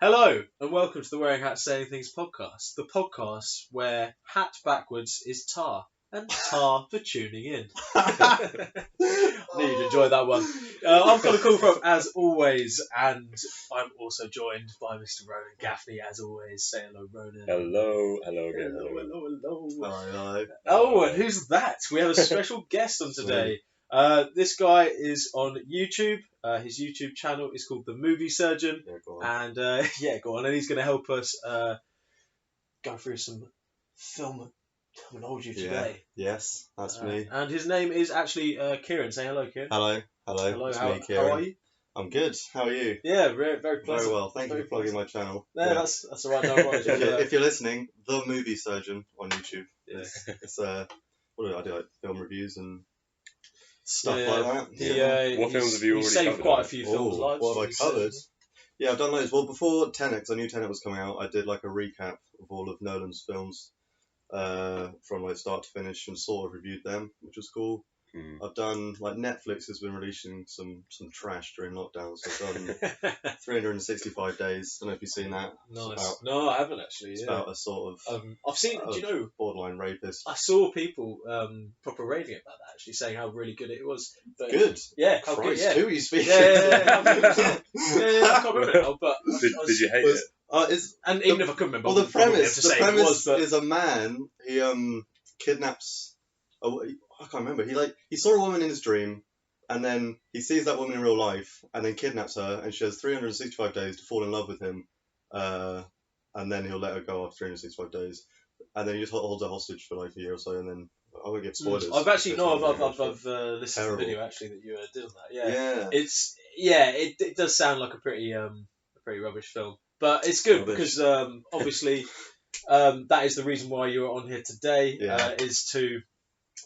Hello, and welcome to the Wearing Hats Saying Things podcast, the podcast where hat backwards is tar, and tar for tuning in. I knew you'd enjoy that one. I'm Colin Coolfrop, as always, and I'm also joined by Mr. Ronan Gaffney, as always. Say hello, Ronan. Hello again. Hello. Oh, and who's that? We have a special guest on today. This guy is on YouTube. His YouTube channel is called The Movie Surgeon. Yeah, go on. And go on. And he's going to help us go through some film terminology today. Yes, that's me. And his name is actually Ciaran. Say hello, Ciaran. Hello. It's me, Ciaran. How are you? I'm good. How are you? Yeah, very pleasant. Very well. Thank you for plugging my channel. No, that's all right. No worries. If you're listening, The Movie Surgeon on YouTube. Yeah. It's what do I do? Like film reviews and stuff like that. What films have you already saved covered? quite a few films. What have I covered? Yeah, I've done loads. Well, before Tenet, 'cause I knew Tenet was coming out, I did like a recap of all of Nolan's films from like start to finish and sort of reviewed them, which was cool. I've done, like, Netflix has been releasing some trash during lockdown, so I've done 365 days. I don't know if you've seen that. Nice. No, I haven't actually. It's about a sort of I've seen. Do you know? Borderline rapist. I saw people proper raving about that, actually, saying how really good it was. But, Good. Yeah, how good. Yeah. Who are you speaking? Yeah. I can't remember now, but Did you hate it? And even if I couldn't remember, well, the premise but is a man. He kidnaps. I can't remember. He saw a woman in his dream, and then he sees that woman in real life, and then kidnaps her, and she has 365 days to fall in love with him, and then he'll let her go after 365 days, and then he just holds her hostage for like a year or so, and then I won't give spoilers. I've actually I've listened to the video actually that you did on that. Yeah. It does sound like a pretty rubbish film, but it's good because obviously that is the reason why you're on here today. Is to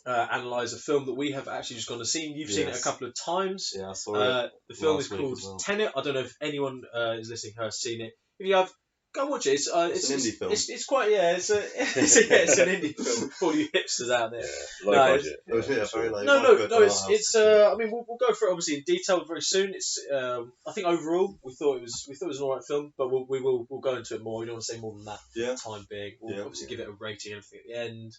analyse a film that we have actually just gone to see. You've seen it a couple of times. Yeah, I saw it. The film is called Tenet. I don't know if anyone is listening has seen it. If you have, go watch it. It's an indie film. It's quite it's an indie film for all you hipsters out there. Low budget. It's I mean we'll go through it obviously in detail very soon. It's I think overall we thought it was an alright film, but we'll go into it more. We don't want to say more than that for the time being. We'll obviously give it a rating and everything at the end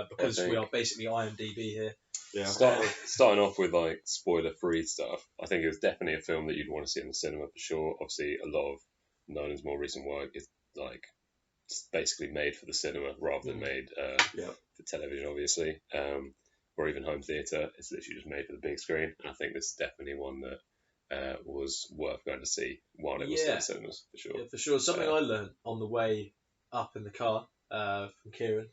because we are basically IMDb here. Yeah. Starting off with like spoiler-free stuff, I think it was definitely a film that you'd want to see in the cinema for sure. Obviously, a lot of Nolan's more recent work is like basically made for the cinema rather than made for television, obviously, or even home theatre. It's literally just made for the big screen, and I think this is definitely one that was worth going to see while it was still in cinemas, for sure. Yeah, for sure. Something I learned on the way up in the car from Ciaran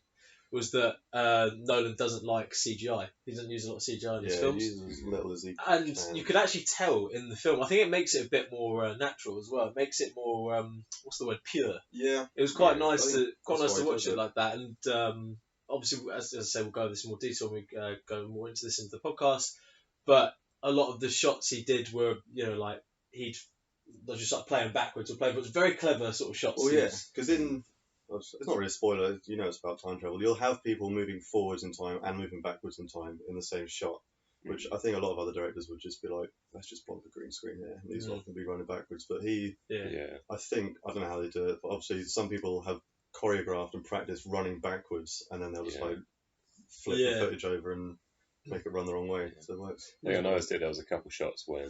was that Nolan doesn't like CGI. He doesn't use a lot of CGI in his films. He uses as little as he and can. You could actually tell in the film. I think it makes it a bit more natural as well. It makes it more what's the word? Pure. Yeah. It was quite nice to watch it like that. And obviously, as I say, we'll go into this in more detail when we go more into this into the podcast. But a lot of the shots he did were, like he'd just like playing backwards or playing, but it was very clever sort of shots. Oh yeah, because it's not really a spoiler, it's about time travel. You'll have people moving forwards in time and moving backwards in time in the same shot, which I think a lot of other directors would just be like, let's just block the green screen here. These lot can be running backwards. But I don't know how they do it, but obviously some people have choreographed and practiced running backwards, and then they'll just like flip the footage over and make it run the wrong way, so it works. I think I noticed there was a couple shots when,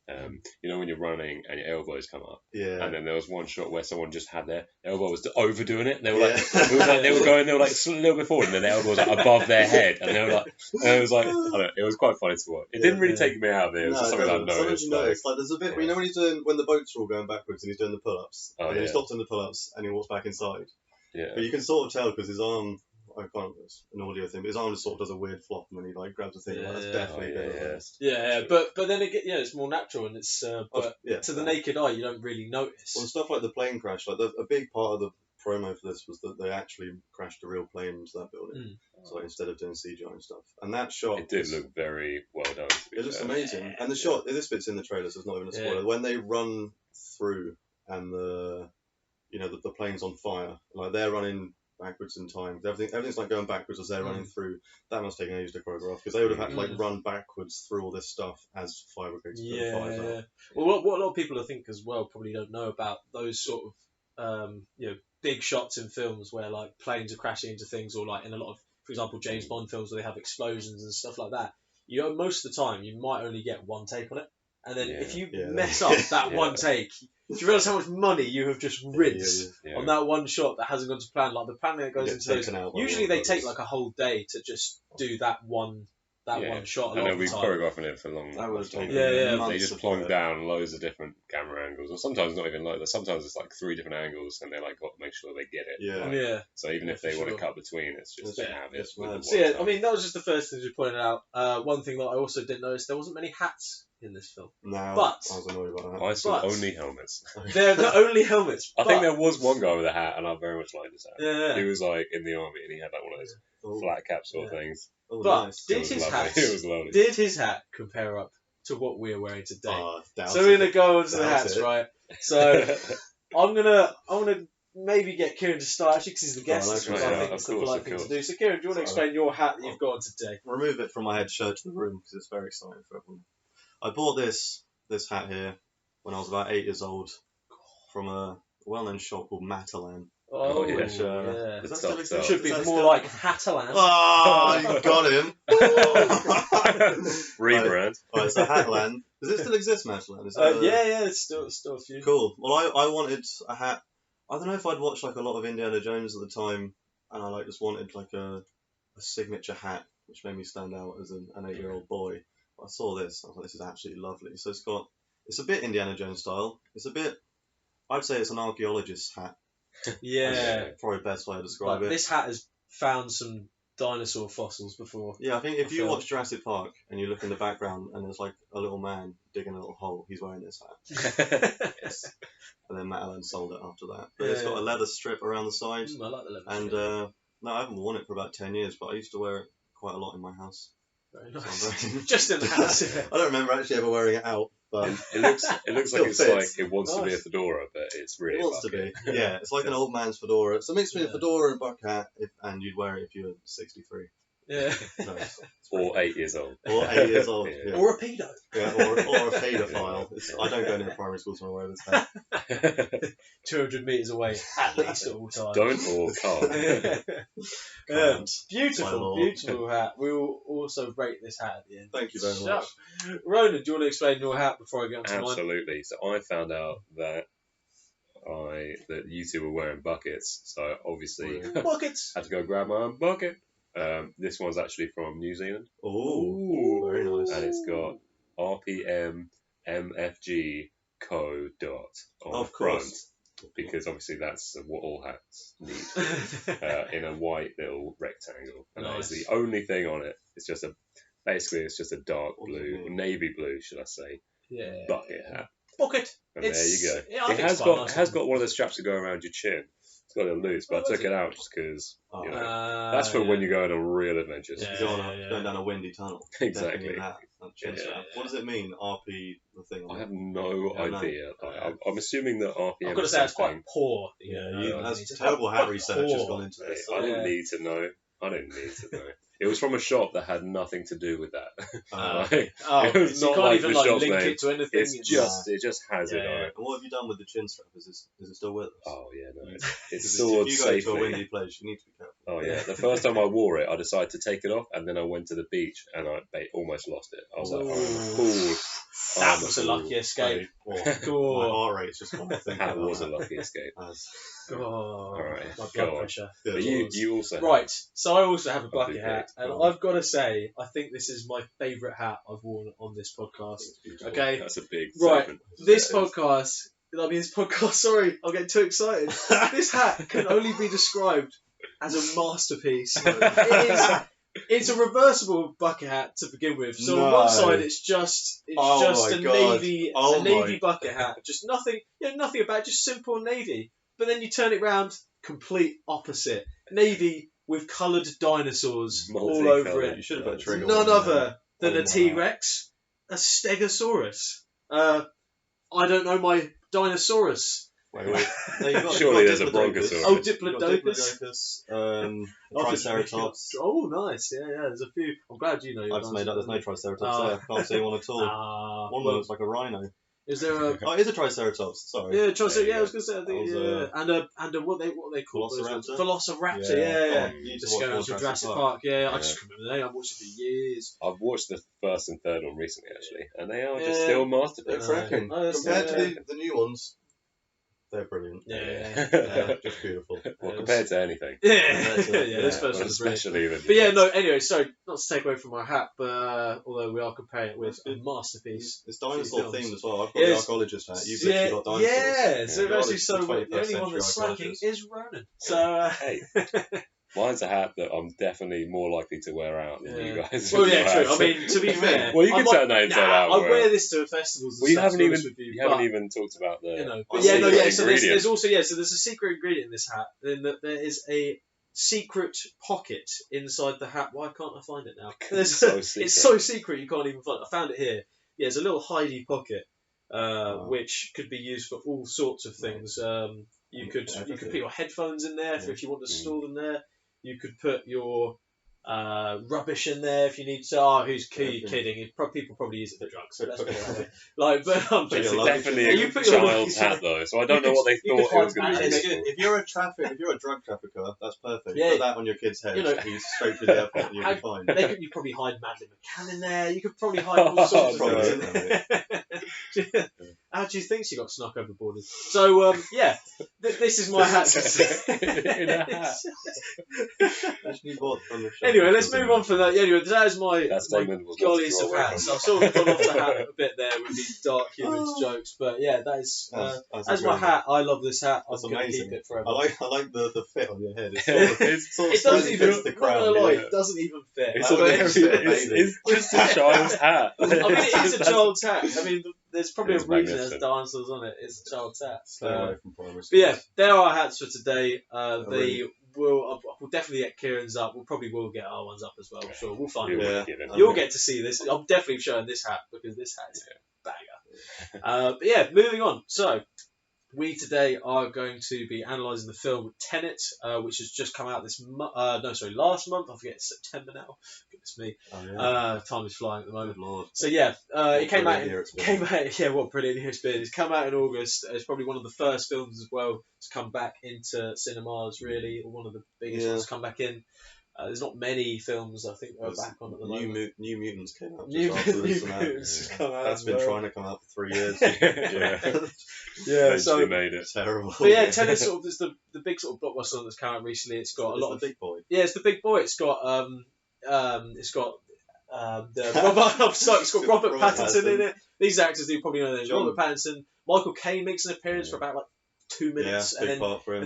when you're running and your elbows come up. Yeah. And then there was one shot where someone just had their elbow was overdoing it. And they were they were going a little bit forward, and then their elbow was like above their head, and they were like, and it was like, I don't know, it was quite funny to watch. It didn't really take me out of it. It was just something I noticed. Like there's a bit, when the boats are all going backwards and he's doing the pull-ups, and then he stops in the pull-ups and he walks back inside. Yeah. But you can sort of tell because his arm. I can't. It's an audio thing, but his arm just sort of does a weird flop, and then he like grabs a thing. That's definitely But then again, it's more natural, and it's to the naked eye, you don't really notice. Well, stuff like the plane crash, like a big part of the promo for this was that they actually crashed a real plane into that building, so instead of doing CGI and stuff. And that shot, it did look very well done. It looks amazing, and the shot. This bit's in the trailer, so it's not even a spoiler. When they run through, and the plane's on fire, like they're running backwards in time. Everything's like going backwards as they're running through. That must take an age to choreograph because they would have had to like run backwards through all this stuff as fire brigades put the fires out. Well, what a lot of people I think as well probably don't know about those sort of big shots in films where like planes are crashing into things, or like in a lot of, for example, James Bond films where they have explosions and stuff like that. Most of the time you might only get one take on it, and then if you mess up that one take, do you realise how much money you have just rinsed on that one shot that hasn't gone to plan? Like the planning that goes into those. Usually they take like a whole day to just do that one shot. And they'll be choreographing it for long. That would take They just plonk down loads of different camera angles, or sometimes not even like that. Sometimes it's like 3 different angles, and they like got to make sure they get it. So even if they want to cut between, it's just to have it. So I mean, that was just the first thing you pointed out. One thing that I also didn't notice, there wasn't many hats in this film. No, but I was annoyed about that. I saw only helmets. They're the only helmets. I think there was one guy with a hat, and I very much liked his hat. Yeah. He was like in the army, and he had like one of those flat cap sort of things. But Nice. did his hat compare up to what we are wearing today? So we're gonna go on to the hats, right? So I'm gonna maybe get Ciaran to start actually because he's the guest. I think it's the polite thing to do. So Ciaran, do you want to explain your hat that you've got on today? Remove it from my head, show it to the room because it's very exciting for everyone. I bought this hat here when I was about 8 years old from a well-known shop called Matalan. Oh, which, Is that still it should be more like Hatalan. Oh, you got him! Rebrand. Right, so Hatland. Does it still exist, Matalan? It's still a few. Cool. Well, I wanted a hat. I don't know if I'd watched like a lot of Indiana Jones at the time, and I like just wanted like a signature hat, which made me stand out as an 8-year-old boy. I saw this. I was like, this is absolutely lovely. So it's a bit Indiana Jones style. I'd say it's an archaeologist's hat. Yeah. Probably the best way to describe it. This hat has found some dinosaur fossils before. Yeah, I think if you watch Jurassic Park and you look in the background and there's like a little man digging a little hole, he's wearing this hat. Yes. And then Matalan sold it after that. But it's got a leather strip around the side. I like the leather strip. And no, I haven't worn it for about 10 years, but I used to wear it quite a lot in my house. Very nice. Just in the house. I don't remember actually ever wearing it out. But it looks like it's like it wants to be a fedora, but it's really. It wants to be. Yeah, it's like an old man's fedora. It's a mix between a fedora and buck hat, and you'd wear it if you were 63. Yeah. Nice. Or 8 years old. Or 8 years old. Yeah. Or a pedo. Yeah, or a paedophile. I don't go near primary schools when I wear this hat. 200 metres away, at least at all times. Don't or can't. Beautiful hat. We will also rate this hat at the end. Thank you very much. Ronan, do you want to explain your hat before I get on to mine? Absolutely. So I found out that you two were wearing buckets, so obviously buckets. had to go grab my own bucket. This one's actually from New Zealand. Oh, very nice. And it's got RPM MFG Co. on the front. Because obviously that's what all hats need. In a white little rectangle. And that is the only thing on it. It's just a dark blue, navy blue, should I say, bucket hat. Bucket. And there you go. Yeah, it has got one of the straps to go around your chin. It's got a loose, but I took it out just because that's for when you go on a real adventure. Going down a windy tunnel. Exactly. What does it mean? RP the thing. I have no idea. I'm assuming that RPM. I've got to say it's quite poor. That's terrible hat research has gone into this. I didn't need to know. It was from a shop that had nothing to do with that. It was not like the shop's link name. it to anything. It just has it on it. And what have you done with the chin strap? Is it still with us? Oh yeah, no, it's stored safely. If you go to a windy place, you need to be careful. Oh yeah, the first time I wore it, I decided to take it off, and then I went to the beach, and I almost lost it. I was like, I'm a fool. That was a lucky escape. My heart rate's just gone. That was a lucky escape. All right, my blood pressure. But you also right. So I also have a bucket hat, and I've got to say, I think this is my favourite hat I've worn on this podcast. Okay, that's a big right. This podcast. Sorry, I'll get too excited. This hat can only be described as a masterpiece. It's a reversible bucket hat to begin with. So on one side, it's just a navy bucket hat. Just nothing about it, just simple navy. But then you turn it round, complete opposite. Navy with coloured dinosaurs all over it. You should have put a trigger. None other than a T-Rex, a Stegosaurus. I don't know my Dinosaurus. Wait. No, Surely there's a brontosaurus. Oh, Diplodocus. Triceratops. Oh, nice. Yeah. There's a few. I'm glad you know. I just made up. There's no Triceratops there. Can't see one at all. One looks like a rhino. Is there a? Oh, it is a Triceratops. Sorry. Yeah, Triceratops. Yeah, I was gonna say. I think, and a what they call Velociraptor. Velociraptor. Yeah. Just going on to Jurassic Park. Yeah, I just couldn't remember the name. I've watched it for years. I've watched the first and third one recently, actually, and they are just still They're masterpieces. cracking. Compared to the new ones, they're brilliant. Yeah. Just beautiful. Well, compared to anything. Yeah, this first one's especially brilliant. But yeah, no. Anyway, sorry, not to take away from my hat, but although we are comparing it with a masterpiece, it's dinosaur themed as well. I've got the archaeologist hat. You've literally got dinosaurs. Yeah, so actually, the only one that's slacking is Ronan. So hey. Mine's a hat that I'm definitely more likely to wear out than you guys. Well, yeah, true. I mean, to be fair, well, you can turn that inside out. I wear this to festivals. Well, you haven't even talked about the. So there's also so there's a secret ingredient in this hat. In that there is a secret pocket inside the hat. Why can't I find it now? It's so secret. It's so secret you can't even find it. I found it here. Yeah, it's a little hidey pocket, which could be used for all sorts of things. You could put your headphones in there if you want to store them there. You could put your rubbish in there if you need to. Oh, who's kidding? People probably use it for drugs. So let's put it that way. But I'm it's definitely a child's hat though, so I don't know what they thought it was going to be. If you're a drug trafficker, that's perfect. Put that on your kid's head. He's straight through the airport, and you'll be fine. You probably hide Madeleine McCann in there. You could probably hide all sorts of things. How do you think she got snuck over borders? So this is my hat. In a hat. Anyway, let's move on from that. Anyway, that is my golliest of hats. I've sort of gone off the hat a bit there with these dark humorous jokes, but yeah, that is that's my hat. I love this hat. I'm going to keep it forever. I like the fit on your head. It doesn't even. It doesn't even fit. It's just a child's hat. I mean, it is a child's hat. I mean, there's probably a reason there's dinosaurs on it. It's a child's hat. Stay away from primary but yeah, there are our hats for today. We'll definitely get Ciaran's up. We'll probably get our ones up as well. I'm sure we'll find it. You'll get to see this. I'm definitely showing this hat because this hat is a banger. But yeah, moving on. So we today are going to be analysing the film Tenet, which has just come out last month. I forget, it's September now. Goodness me. Time is flying at the moment. Lord. So yeah, it came out. What brilliant year it's been. It's come out in August. It's probably one of the first films as well to come back into cinemas. Really, or one of the biggest ones to come back in. There's not many films I think are back on at the moment. New Mutants came out. New Mutants come out. That's been trying to come out for 3 years. So made it terrible. But yeah, Tenet is the big sort of blockbuster that's come out recently. It's got a lot of big boy. Yeah, it's the big boy. It's got it's got Robert Pattinson in it. These actors you probably know. There's Robert Pattinson. Michael Caine makes an appearance for about 2 minutes, and then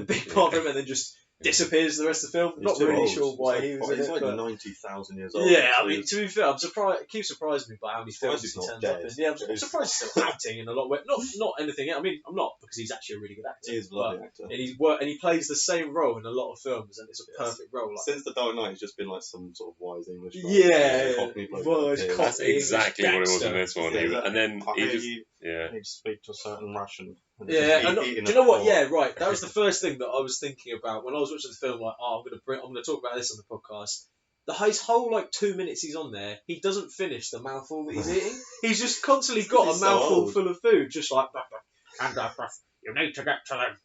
big part for him, and then just disappears the rest of the film. Not really sure why he was in it. He's like 90,000 years old. Yeah, I mean, to be fair, I'm surprised. It keeps surprising me by how many films he turns up in. Yeah, I'm surprised he's still acting in a lot of ways. Not anything. I mean, I'm not, because he's actually a really good actor. He's a lovely actor. And he plays the same role in a lot of films, and it's a perfect role. Since The Dark Knight, he's just been like some sort of wise English guy. That's exactly what it was in this one. And then he need to speak to a certain Russian. Yeah, do you know what? Yeah, right. That was the first thing that I was thinking about when I was watching the film. Like, I'm gonna talk about this on the podcast. His whole 2 minutes he's on there, he doesn't finish the mouthful that he's eating. He's just constantly got a mouthful full of food, just like you need to get to them.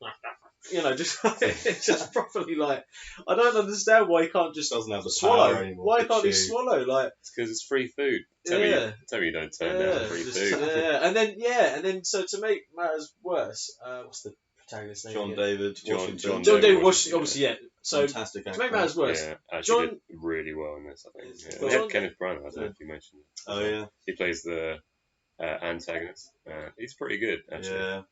It's just properly I don't understand why he can't just doesn't have the swallow. Power anymore. Why can't he swallow? It's because it's free food. Tell me you don't turn down free food. And then so to make matters worse, what's the protagonist's name? John David Washington. Obviously, yeah. So fantastic to make matters worse, John did really well in this. I think. We had Kenneth Branagh. I don't know if you mentioned it. Oh yeah. He plays the antagonist. He's pretty good actually. Yeah.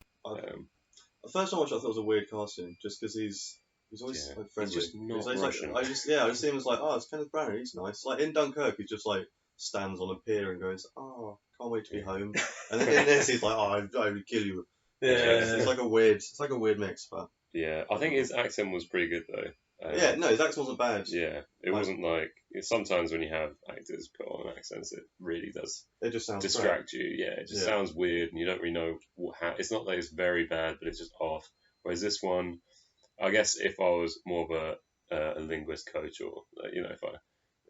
The first time I watched it, I thought it was a weird casting, just because he's always friendly. He's just not Russian. I just see him as it's Kenneth Branagh. He's nice. Like in Dunkirk, he just stands on a pier and goes, can't wait to be home. And then in this, he's like, I would kill you. It's like a weird mix, but. Yeah, I think his accent was pretty good though. His accent wasn't bad. Yeah, it wasn't sometimes when you have actors put on accents, it really does. It just sounds distract you. Yeah, it just sounds weird, and you don't really know how. It's not that it's very bad, but it's just off. Whereas this one, I guess if I was more of a linguist coach, or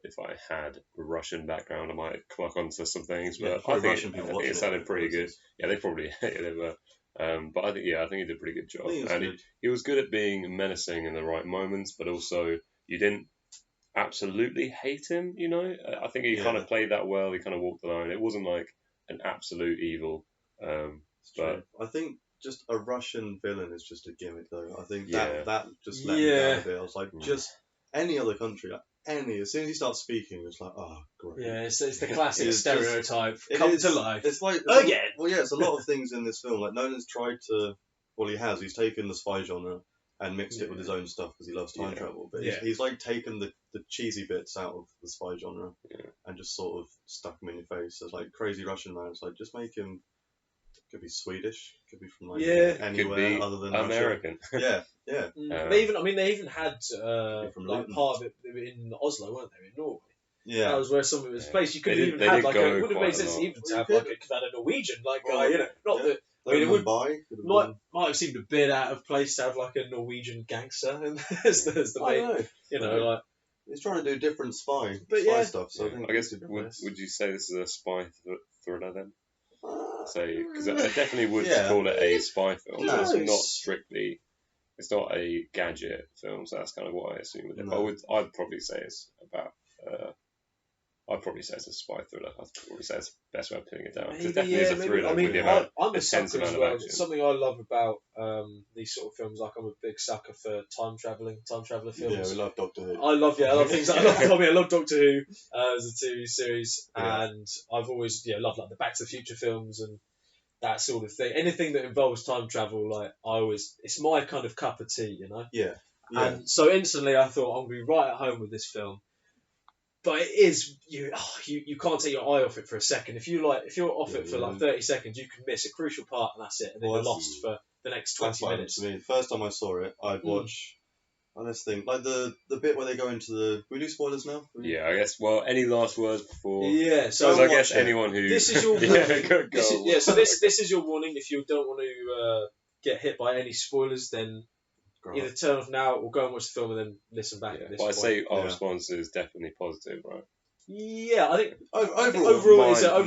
if I had a Russian background, I might clock onto some things. But I think it sounded pretty good. Yeah, they probably they were. But I think he did a pretty good job, and he was good at being menacing in the right moments, but also you didn't absolutely hate him. I think he kind of played that well. He kind of walked the line. It wasn't like an absolute evil. But I think just a Russian villain is just a gimmick, though. I think that just let me down a bit. I was like, just any other country, as soon as he starts speaking, it's like, oh, great. Yeah, it's the classic stereotype come to life. It's like again. It's a lot of things in this film. Like Nolan's tried to, he's taken the spy genre and mixed it with his own stuff because he loves time travel. But he's like taken the cheesy bits out of the spy genre and just sort of stuck them in your face. So it's like Crazy Russian Man. It's like just make him. Could be Swedish. Could be from anywhere other than American. Russia. Yeah. They even had part of it in Oslo, weren't they? In Norway. Yeah, that was where some of it was placed. You could have even had it would have made sense even to have a Norwegian guy. Not that. It might have seemed a bit out of place to have like a Norwegian gangster as the main. He's trying to do different spy stuff. So I guess would you say this is a spy thriller then? Because I definitely would call it a spy film. No, it's not strictly. It's not a gadget film, so that's kind of what I assume with it. No. I'd probably say it's about. I'd probably say it's a spy thriller. I'd probably say it's the best way of putting it down. Because it definitely is a thriller with the amount. I'm a sucker as well. Something I love about these sort of films, like I'm a big sucker for time traveller films. Yeah, we love Doctor Who. I love things. I love Doctor Who as a TV series, and I've always loved like the Back to the Future films and that sort of thing. Anything that involves time travel, it's my kind of cup of tea, Yeah. And so instantly I thought I'm going to be right at home with this film. But it is you can't take your eye off it for a second. If you're off it for like 30 seconds, you can miss a crucial part and that's it, and then you're lost for the next 20 minutes. To me. The first time I saw it, I'd watch. Let's think, like the bit where they go into the. We do spoilers now. Yeah, I guess. Well, any last words before? Yeah, so I guess anyone who. This is your warning. So this is your warning. If you don't want to get hit by any spoilers, then. Either turn off now or go and watch the film and then listen back at this point. I say our response is definitely positive, right? Yeah, I think overall it's a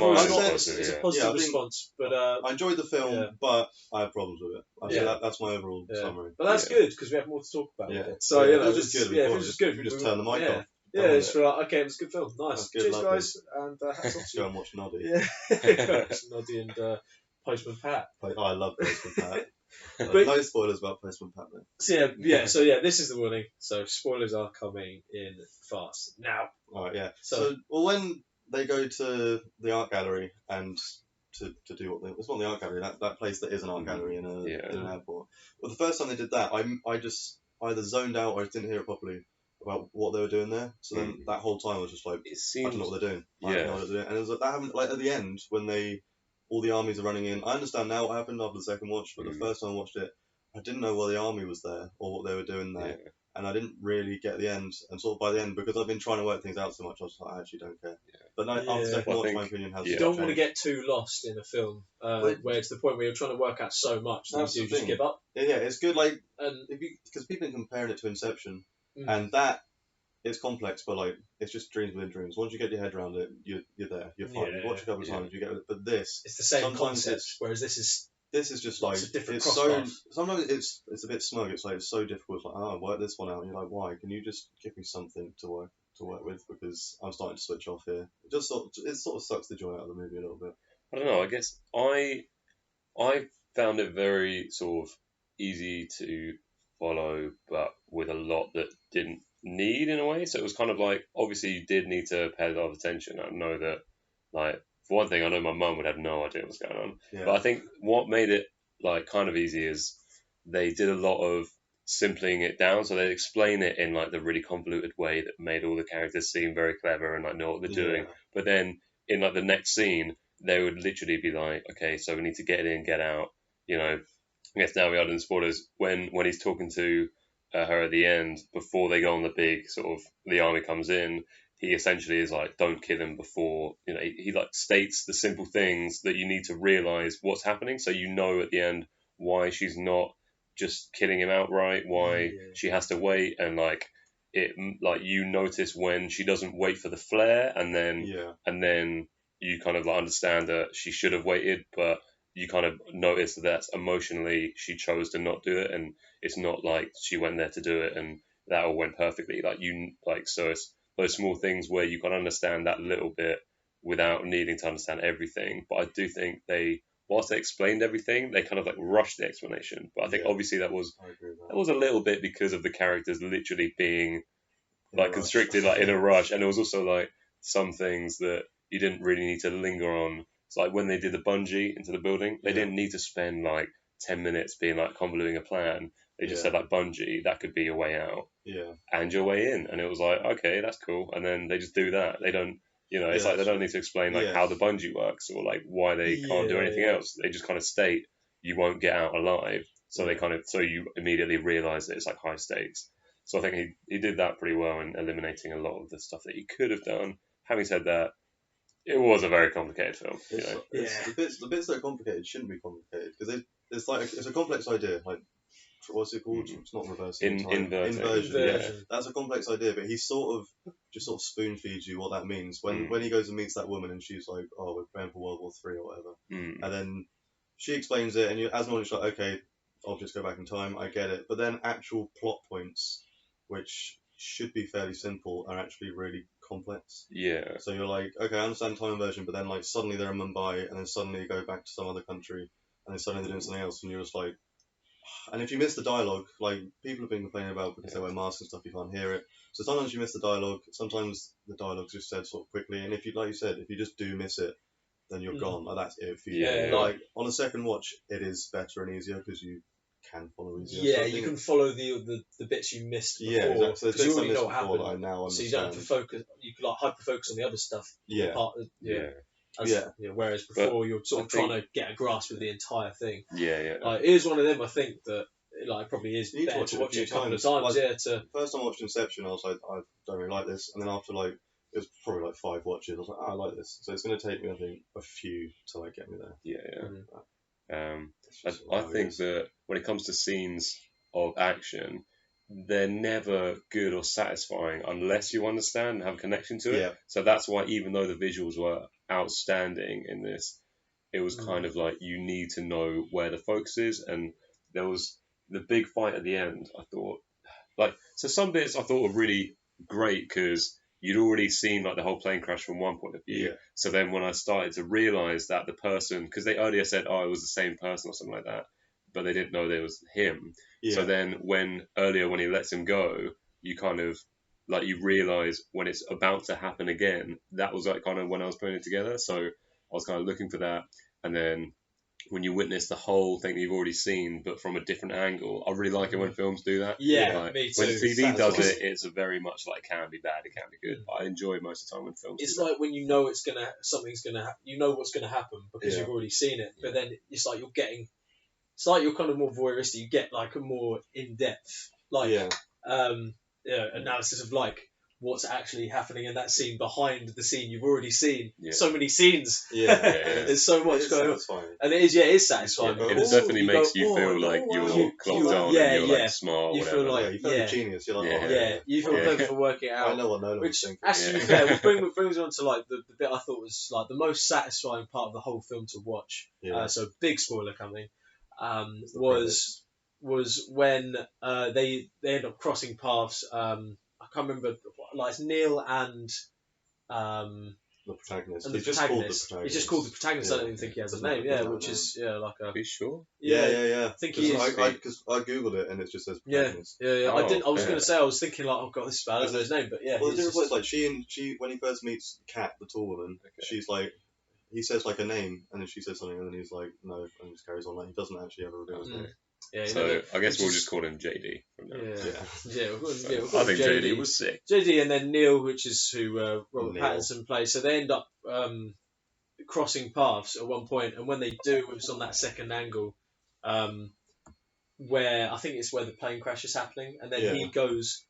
positive response. But I enjoyed the film, but I have problems with it. That's my overall summary. But that's good because we have more to talk about. Yeah. So it was just good. It was just good. We just turn the mic off. Yeah, it's for okay, it was a good film. Nice. Cheers, guys, and hats off to you. Go and watch Noddy. Yeah, Noddy and Postman Pat. I love Postman Pat. No spoilers about Postman Pat then. So this is the warning. So spoilers are coming in fast now. Alright, yeah. So when they go to the art gallery and to do it's not the art gallery, that place that is an art gallery in an airport. Well, the first time they did that, I just either zoned out or I just didn't hear it properly about what they were doing there. So then that whole time I was just like, I don't know what they're doing. I don't know what they're doing. And it was like that happened at the end when all the armies are running in. I understand now what happened after the second watch, but the first time I watched it, I didn't know why the army was there or what they were doing there. Yeah. And I didn't really get the end. And sort of by the end, because I've been trying to work things out so much, I was like, I actually don't care. Yeah. But after the second watch, my opinion has You don't want to get too lost in a film where it's the point where you're trying to work out so much that you just give up. Yeah, it's good. Because people are comparing it to Inception, and that it's complex, but it's just dreams within dreams. Once you get your head around it, you're there. You're fine. You watch a couple of times, you get it. But it's the same concept. Whereas this is just like it's a different sometimes it's a bit smug. It's like it's so difficult. It's like work this one out. And you're like, why? Can you just give me something to work with? Because I'm starting to switch off here. It sort of sucks the joy out of the movie a little bit. I don't know. I guess I found it very sort of easy to follow, but with a lot that didn't need in a way. So it was kind of like, obviously you did need to pay a lot of attention. I know that, for one thing, I know my mum would have no idea what's going on. Yeah. But I think what made it kind of easy is they did a lot of simpling it down. So they explain it in the really convoluted way that made all the characters seem very clever and know what they're doing. But then in the next scene, they would literally be like, okay, so we need to get in, get out. I guess now we are in spoilers when he's talking to her at the end before they go on the big the army comes in. He essentially is like, don't kill him before he states the simple things that you need to realize what's happening, so at the end why she's not just killing him outright, why she has to wait, and like you notice when she doesn't wait for the flare, and then you kind of like understand that she should have waited, but you kind of notice that emotionally she chose to not do it, and it's not like she went there to do it and that all went perfectly. So it's those small things where you can understand that little bit without needing to understand everything. But I do think whilst they explained everything, they kind of like rushed the explanation. But I think obviously that was a little bit because of the characters literally being like constricted, like in a rush, and it was also like some things that you didn't really need to linger on. It's like when they did the bungee into the building, they didn't need to spend like 10 minutes being like convoluting a plan. They just said like bungee, that could be your way out, and your way in, and it was like, okay, that's cool. And then they just do that. They don't, it's like they don't need to explain like how the bungee works or like why they can't do anything else. They just kind of state you won't get out alive. So they so you immediately realize that it's like high stakes. So I think he did that pretty well in eliminating a lot of the stuff that he could have done. Having said that, it was a very complicated film. The bits that are complicated shouldn't be complicated because it's a complex idea. Like, what's it called? It's not reversing time. Inversion. Yeah, that's a complex idea, but he sort of spoon feeds you what that means when he goes and meets that woman and she's like, "Oh, we're preparing for World War III or whatever," and then she explains it, and you, as an audience, like, okay, I'll just go back in time. I get it, but then actual plot points, which should be fairly simple, are actually really complex. Yeah. So you're like, okay, I understand time inversion, but then like suddenly they're in Mumbai, and then suddenly you go back to some other country, and then suddenly they're doing something else, and you're just like, and if you miss the dialogue, like people have been complaining about because they wear masks and stuff, you can't hear it. So sometimes you miss the dialogue. Sometimes the dialogue's just said sort of quickly, and if you, like you said, if you just do miss it, then you're gone. Like that's it for you. Like on a second watch, it is better and easier because you can follow easier. Yeah, so you can follow the bits you missed before. Yeah, exactly. Because you already know what happened. I now so you don't have to focus. You can like hyper focus on the other stuff. Whereas before you're sort of trying to get a grasp of the entire thing. Yeah. Like, it is one of them. I think that like probably is better to watch it a couple of times. Like, the first time I watched Inception, I was like, I don't really like this, and then after like it was probably like 5 watches, I was like, I like this. So it's going to take me, I think, a few to like get me there. I think that when it comes to scenes of action, they're never good or satisfying unless you understand and have a connection to it. Yeah. So that's why even though the visuals were outstanding in this, it was kind of like you need to know where the focus is. And there was the big fight at the end. I thought, so some bits I thought were really great because you'd already seen like the whole plane crash from one point of view. Yeah. So then when I started to realize that the person, because they earlier said, oh, it was the same person or something like that, but they didn't know that it was him. Yeah. So then when he lets him go, you kind of like you realize when it's about to happen again. That was like kind of when I was putting it together. So I was kind of looking for that, and then when you witness the whole thing that you've already seen, but from a different angle. I really like it when films do that. Yeah, like, me too. When TV does it, it's a very much like, it can be bad, it can be good. I enjoy most of the time when films it's do like that. When you know something's gonna you know what's gonna happen because you've already seen it, but then it's like you're kind of more voyeuristic. You get like a more in-depth analysis of like what's actually happening in that scene behind the scene you've already seen. So many scenes. There's so much going on, and it is satisfying. It definitely makes you feel like you're clocked on and you're like smart. You feel like you feel like a genius. You're like, you feel clever for working it out. I know what Nolan was thinking. Actually, which brings on to like the bit I thought was like the most satisfying part of the whole film to watch. So big spoiler coming. Was when they end up crossing paths. I can't remember. Like it's Neil and the protagonist. And the protagonist. He's just called the protagonist. I don't even think he has a name. Which is like a. Are you sure? Yeah. I think he is. Because I googled it and it just says protagonist. Yeah. I was going to say I was thinking like, oh god, this is bad. I don't know his name, but yeah. Well, the difference is like she when he first meets Kat, the tall woman, she's like. He says like a name, and then she says something, and then he's like, no, and just carries on. Like he doesn't actually ever reveal his name. Yeah, so I guess we'll just call him JD from now. We'll I think JD was sick. JD and then Neil, which is who Robert Pattinson plays. So they end up crossing paths at one point, and when they do, it's on that second angle, where I think it's where the plane crash is happening, and then he goes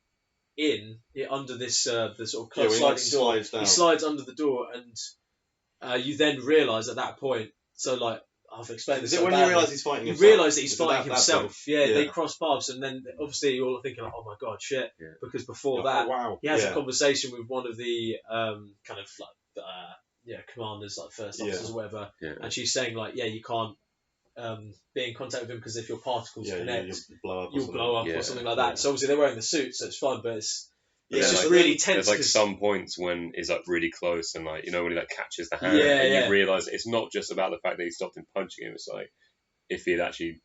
under this the sort of closed sliding door. He slides under the door, and you then realise at that point. So like I've explained this. Is it so when badly. you realise he's fighting You himself? realise that he's fighting himself. Yeah, Yeah. they cross paths, and then obviously you're all thinking, like, oh my god, shit. Yeah. Because before that, wow. he has a conversation with one of the kind of like commanders, like first officers or whatever, and she's saying like, yeah, you can't be in contact with him because if your particles connect, you'll blow up or something like that. Yeah. So obviously they're wearing the suit, so it's fine, but it's just really tense. There's like some points when he's like really close and like, you know, when he like catches the hand and you realise it's not just about the fact that he stopped him punching him. It's like if he'd actually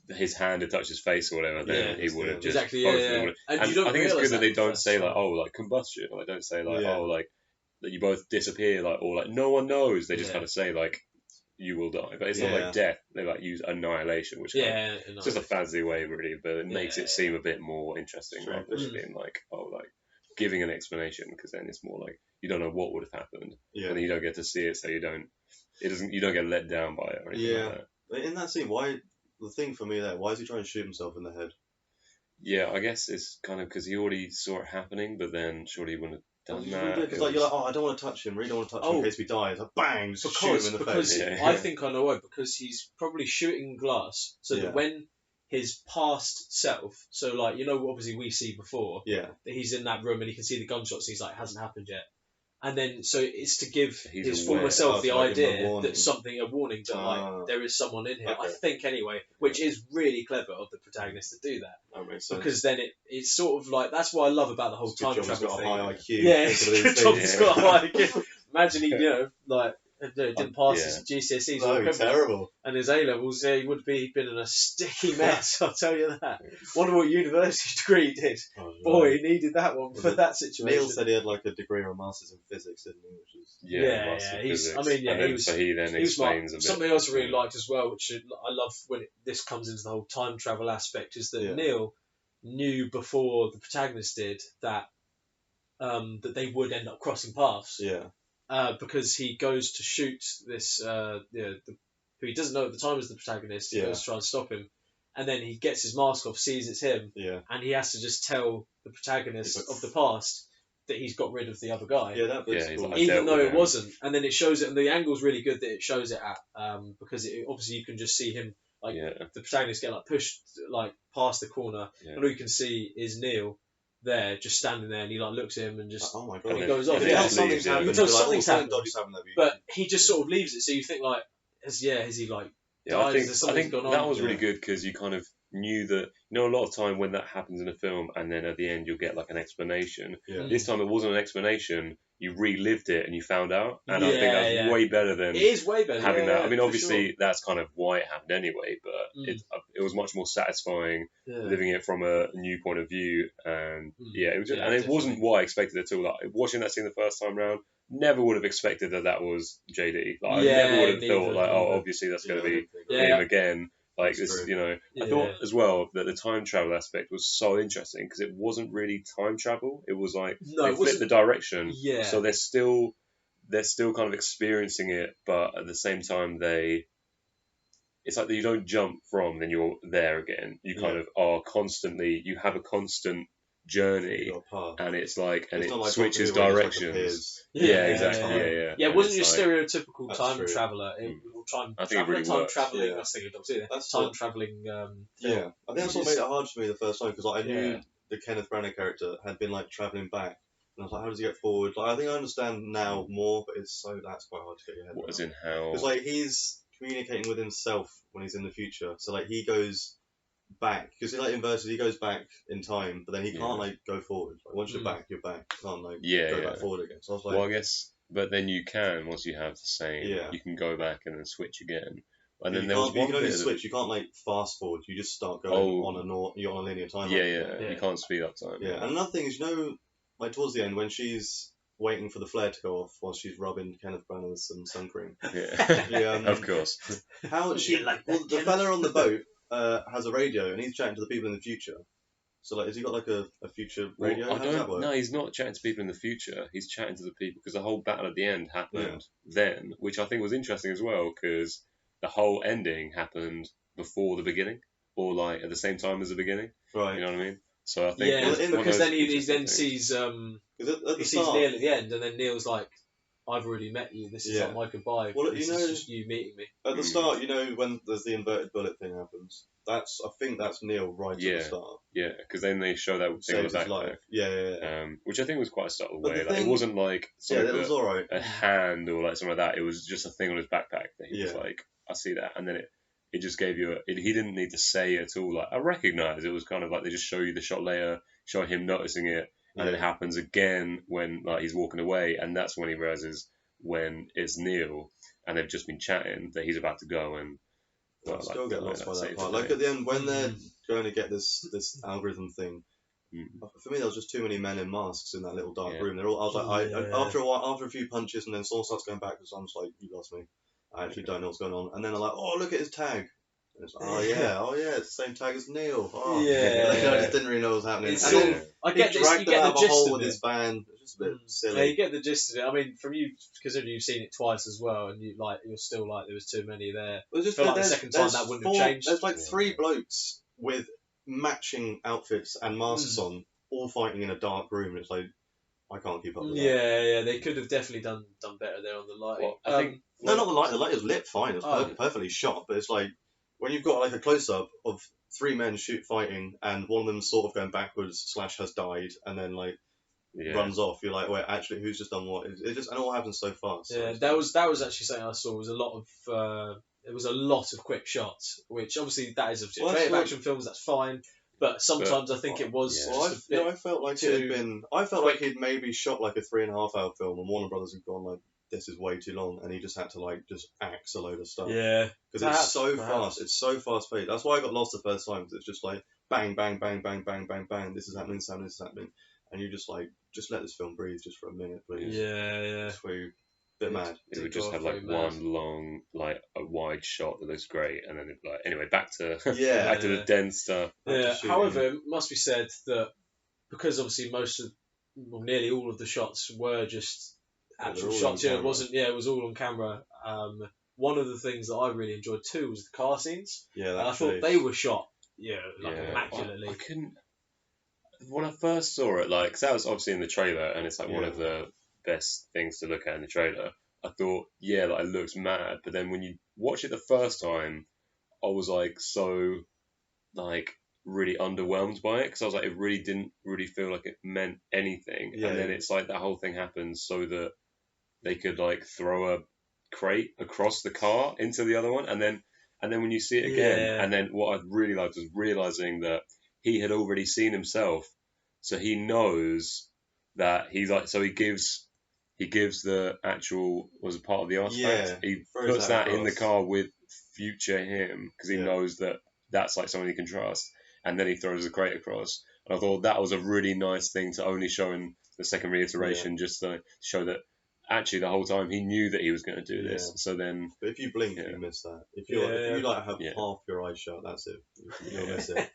his hand had touched his face or whatever, then he would have just exactly. And I think it's good that they don't say like, oh, like combustion, or they don't say like, oh, like that you both disappear, like, or like no one knows. They just kind of say like, you will die, but it's not like death. They like use annihilation, which it's just a fancy way really, but it makes it seem a bit more interesting rather than just being like, oh, like giving an explanation, because then it's more like you don't know what would have happened, and then you don't get to see it, so you don't get let down by it or anything like that. In that scene, the thing for me there, why is he trying to shoot himself in the head? Yeah, I guess it's kind of because he already saw it happening, but then surely he wouldn't have done that. Because like, you're like, oh, I don't want to touch him, really don't want to touch him in case he dies. Like, bang, just shoot him in the face. I think I know why, because he's probably shooting glass, so that when his past self, so like, you know, obviously we see before that he's in that room and he can see the gunshots, and he's like, it hasn't happened yet. And then, so it's to give his former self the idea that a warning that like there is someone in here. I think anyway, which is really clever of the protagonist to do that. That makes sense. Because then it's sort of like, that's what I love about the whole time travel thing. He's got a high IQ. Yeah, John's got a high IQ. Imagine he, you know, like didn't pass his GCSEs or terrible. And his A levels, he would be been in a sticky mess. I'll tell you that. Wonder what university degree he did. Boy, he needed that one for that situation. Neil said he had like a degree or a master's in physics, didn't he? Which is he then explains a bit. Something else I really liked as well, which I love when this comes into the whole time travel aspect, is that Neil knew before the protagonist did that that they would end up crossing paths. Yeah. Because he goes to shoot this, who he doesn't know at the time is the protagonist. He goes to try and stop him, and then he gets his mask off, sees it's him, and he has to just tell the protagonist of the past that he's got rid of the other guy. Yeah, that bit's cool. Like, even though it wasn't. And then it shows it, and the angle's really good that it shows it at, because obviously you can just see him, like the protagonist get like pushed like past the corner, and all you can see is Neil there, just standing there, and he like looks at him and just oh my god, and he goes off. Something's happened. Something's happened. But he just sort of leaves it, so you think like, has he like died? I think that was really good, because you kind of knew that, you know, a lot of time when that happens in a film and then at the end you'll get like an explanation. This time it wasn't an explanation, you relived it and you found out, and I think that's way better than it is way better having that. I mean, obviously that's kind of why it happened anyway, but it was much more satisfying living it from a new point of view, and it was just, and it wasn't what I expected at all. Like watching that scene the first time round, never would have expected that was JD. Like I never would have thought like, oh, obviously that's going to be him again. Like this, you know, I thought as well that the time travel aspect was so interesting, because it wasn't really time travel. It was like they flipped the direction, so they're still kind of experiencing it, but at the same time it's like that you don't jump from then you're there again. You kind of are constantly, you have a constant journey, and it's like, and it switches directions. Exactly. It wasn't your stereotypical time traveller. Time travelling. I was thinking time travelling. I think that's what made it hard for me the first time, because like, I knew the Kenneth Branagh character had been like travelling back, and I was like, how does he get forward? Like, I think I understand now more, but that's quite hard to get your head around. What is in how? Because like he's communicating with himself when he's in the future, so like he goes back, because he like inverses, he goes back in time, but then he can't like go forward. Like once you're back, you're back. You can't like go back forward again. So I was like, well, I guess, but then you can, once you have the same, you can go back and then switch again. And then you can only switch. You can't like fast forward. You just start going you're on a linear timeline. You can't speed up time. Yeah, and another thing is, you know, like towards the end when she's waiting for the flare to go off while she's rubbing Kenneth Branagh with some sun cream. Of course. How she the fella on the boat has a radio, and he's chatting to the people in the future. So like, has he got like a future radio? How does that work? No, he's not chatting to people in the future. He's chatting to the people, because the whole battle at the end happened then, which I think was interesting as well, because the whole ending happened before the beginning, or like at the same time as the beginning. Right. You know what I mean? So I think because then he then sees he sees Neil at the end, and then Neil's like, I've already met you. This is like my goodbye. Well, this is just you meeting me. At the start, when there's the inverted bullet thing happens, I think that's Neil right at the start. Yeah, because then they show that thing on the backpack. Yeah. Which I think was quite a subtle way. It wasn't like it was all right. A hand or like something like that. It was just a thing on his backpack that he was like, I see that, and then it just gave you he didn't need to say at all. Like, I recognise it was kind of like they just show you the shot later, show him noticing it, and then it happens again when like he's walking away, and that's when he realises when it's Neil and they've just been chatting that he's about to go and. I still get lost by that part. Like at the end when they're going to get this algorithm thing. For me, there was just too many men in masks in that little dark room. I was like, after a while, after a few punches, and then someone starts going backwards, I'm just like, you lost me. I actually don't know what's going on. And then they're like, oh, look at his tag. And it's like, oh yeah, it's the same tag as Neil. Oh, I just didn't really know what was happening. I get this. Dragged them out of a hole with his van. It's just a bit silly. Yeah, you get the gist of it. I mean, from you, considering you've seen it twice as well, and you're still like, there was too many there. Well, just like the second time that wouldn't have changed. There's like 3 blokes with matching outfits and masks on, all fighting in a dark room. It's like, I can't keep up with that. Yeah, they could have definitely done better there on the lighting. Well, I think no, not the light. The light was lit fine. It was perfectly shot, but it's like when you've got like a close up of 3 men fighting, and one of them sort of going backwards / has died, and then like runs off. You're like, wait, actually, who's just done what? It just and it all happens so fast. Yeah, that was actually something I saw. Was a lot of it was a lot of quick shots, which obviously that is obviously action films. That's fine. But sometimes I think it was. Yeah. I felt like it had been. I felt like he'd maybe shot like a 3.5 hour film, and Warner Brothers had gone like, this is way too long, and he just had to like just axe a load of stuff. Yeah, because it's so fast. It's so fast paced. That's why I got lost the first time. Because it's just like bang, bang, bang, bang, bang, bang, bang. This is happening. This is happening, and you just like let this film breathe just for a minute, please. Yeah. Just where you bit mad. It would just have like one long, like a wide shot that looks great, and then it'd be like, anyway, back to the dense stuff. Yeah. However, it must be said that because obviously nearly all of the shots were just actual shots. It wasn't. Yeah, it was all on camera. One of the things that I really enjoyed too was the car scenes. Yeah, I thought they were shot. Immaculately. I couldn't. When I first saw it, like, 'cause that was obviously in the trailer, and it's like one of the best things to look at in the trailer. I thought, it looks mad, but then when you watch it the first time, I was like so, like, really underwhelmed by it, because I was like, it really didn't really feel like it meant anything, and then it's like that whole thing happens so that they could like throw a crate across the car into the other one, and then when you see it again, and then what I really liked was realizing that he had already seen himself, so he knows that he's like, so he gives the actual, was a part of the artifact, he puts that in the car with future him, because he knows that that's like someone he can trust, and then he throws the crate across. And I thought that was a really nice thing to only show in the second reiteration, just to show that actually the whole time he knew that he was going to do this. So then, but if you blink, you miss that. If you like have half your eyes shut, that's it. You'll miss it.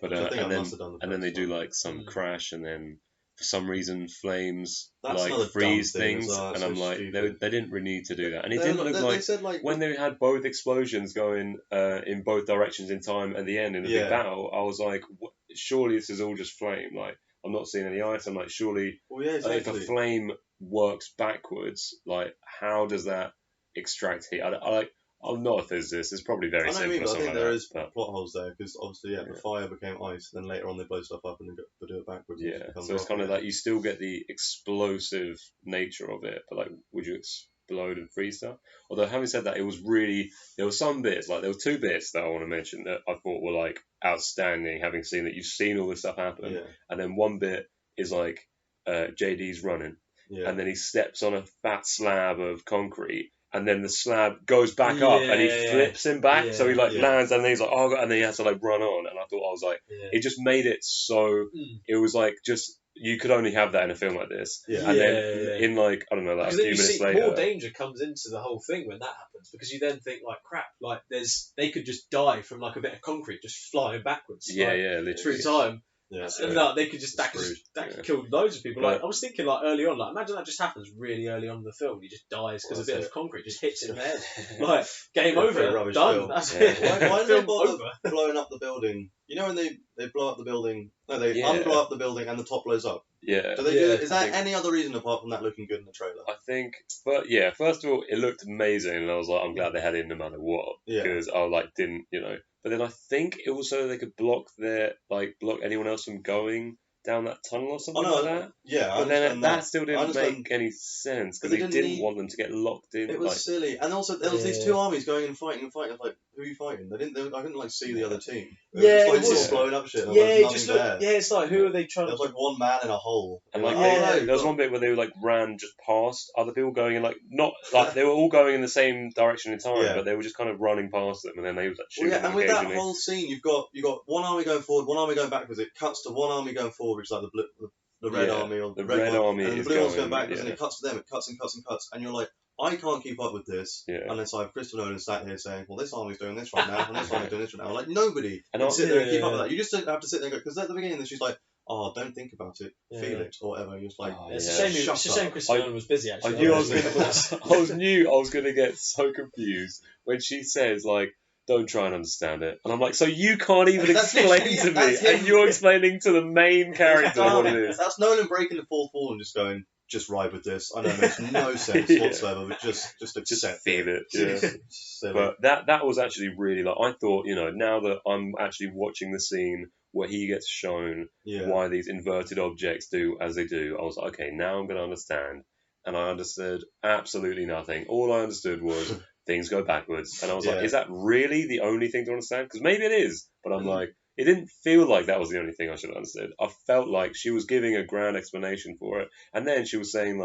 But and then they do like some crash, and then for some reason flames like freeze things, and I'm like, they didn't really need to do that. And it didn't look like, said, like when they had both explosions going in both directions in time at the end in a big battle, I was like, surely this is all just flame. Like, I'm not seeing any ice. I'm like, surely if a flame works backwards, like, how does that extract heat? I'm not a physicist. It's probably very simple. I think there is plot holes there, because obviously, the fire became ice, then later on they blow stuff up and then do it backwards. So it's kind of like you still get the explosive nature of it, but like, would you explode and freeze stuff? Although, having said that, there were some bits, like there were 2 bits that I want to mention that I thought were like outstanding, having seen that you've seen all this stuff happen, and then one bit is like JD's running, and then he steps on a fat slab of concrete, and then the slab goes back up, and he flips him back, so he lands, and then he's like, oh, and then he has to like run on, and I was like, it just made it so, it was like, just, you could only have that in a film like this, and then in like, I don't know, like a few minutes later, more danger comes into the whole thing when that happens, because you then think like, crap, like they could just die from like a bit of concrete just flying backwards, literally through time. And they could just could kill loads of people. Like, I was thinking, like, early on, like, imagine that just happens really early on in the film. He just dies because a bit of concrete just hits him in the head. Like, game over, done. That's it. Why did they bother blowing up the building You know when they blow up the building? No, they unblow up the building and the top blows up. Yeah. Do they do it? Is there any other reason apart from that looking good in the trailer? I think, but yeah, first of all, it looked amazing, and I was like, I'm glad they had it no matter what, because I didn't, But then I think it also they could block anyone else from going down that tunnel or something like that. Yeah, but then that still didn't make any sense because they didn't want them to get locked in. It was silly, and also there was these two armies going and fighting. I was like, who are you fighting? I didn't see the other team. It was blowing up shit. It's like who are they trying? There was like one man in a hole, and there was one bit where they ran just past other people going in not they were all going in the same direction in time, but they were just kind of running past them, and then they was like shooting. And with that whole scene, you've got one army going forward, one army going backwards. It cuts to one army going forward, which is like the red army or the red army, and the blue one's going backwards, and it cuts to them. It cuts and cuts and cuts, and you're like, I can't keep up with this unless I have Christopher Nolan sat here saying, well, this army's doing this right now, and this army's doing this right now. Like, nobody can sit there and keep up with that. You just have to sit there and go, because at the beginning, she's like, oh, don't think about it, feel it, or whatever. You're just like, it's a shame Christopher Nolan was busy, actually. I knew I was going to get so confused when she says, like, don't try and understand it. And I'm like, so you can't even explain to me, and you're explaining to the main character what it is. That's Nolan breaking the fourth wall and just going, just ride with this. I know it makes no sense whatsoever, but just accept feel it. Yeah. But that was actually really I thought, now that I'm actually watching the scene where he gets shown why these inverted objects do as they do, I was like, okay, now I'm going to understand. And I understood absolutely nothing. All I understood was things go backwards. And I was like, is that really the only thing to understand? Because maybe it is. But I'm like, it didn't feel like that was the only thing I should have understood. I felt like she was giving a grand explanation for it. And then she was saying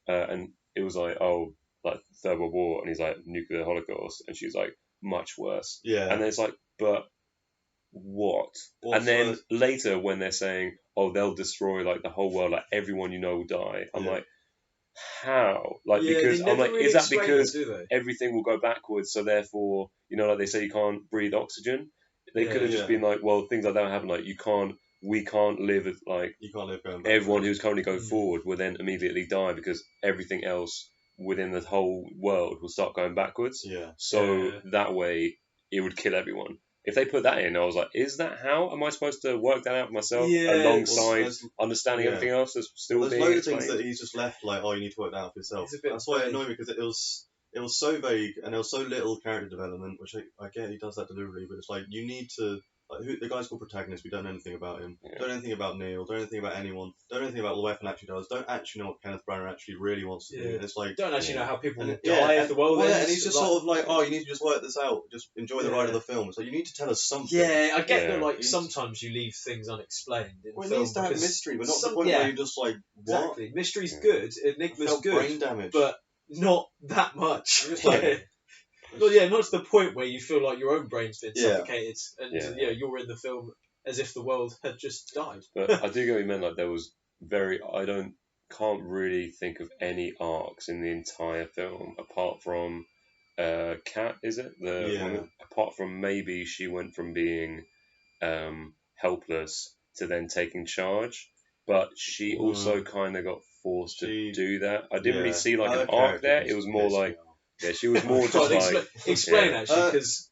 and it was like, oh, like Third World War. And he's like, nuclear holocaust. And she's like, much worse. Yeah. And then it's like, but what? And then later when they're saying, oh, they'll destroy like the whole world, like everyone will die. I'm like, how? Because I'm like, is that because everything will go backwards? So therefore, like they say you can't breathe oxygen. They could have just been like, well, things like that happen. Like we can't live as you can't live going everyone who's currently going forward will then immediately die because everything else within the whole world will start going backwards. Yeah. So that way it would kill everyone. If they put that in, I was like, is that how? Am I supposed to work that out myself alongside understanding everything else that's still being There's explained? loads of things that he's just left like, oh, you need to work that out for yourself. That's why it annoyed me, because it was so vague and there was so little character development, which I get he does that deliberately, but it's like, you need to, the guy's called protagonist, we don't know anything about him, don't know anything about Neil, don't know anything about anyone, don't know anything about what the weapon actually does, don't actually know what Kenneth Branagh actually really wants to do. And it's like, don't actually know how people die if the world ends. And he's just sort of like, oh, you need to just work this out, just enjoy the ride of the film. So you need to tell us something. Yeah, I get that. Sometimes you leave things unexplained. It needs to have mystery, but not the point where you're just like, what? Exactly, mystery's good, enigma's good, brain damage, but not that much. Just not to the point where you feel like your own brain's been suffocated, and you're in the film as if the world had just died. But I do get what you meant. Like there was can't really think of any arcs in the entire film apart from Kat. Is it the woman? Apart from maybe she went from being helpless to then taking charge, but she also kind of got forced to do that. I didn't really see like an arc there. It was more like. Yeah, she was more just explain actually, because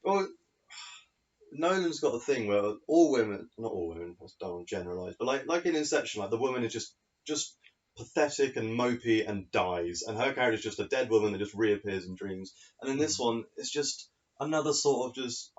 Nolan's got a thing where not all women, I don't want to generalise, but like in Inception, like the woman is just pathetic and mopey and dies, and her character is just a dead woman that just reappears in dreams. And in this one, it's just another sort of just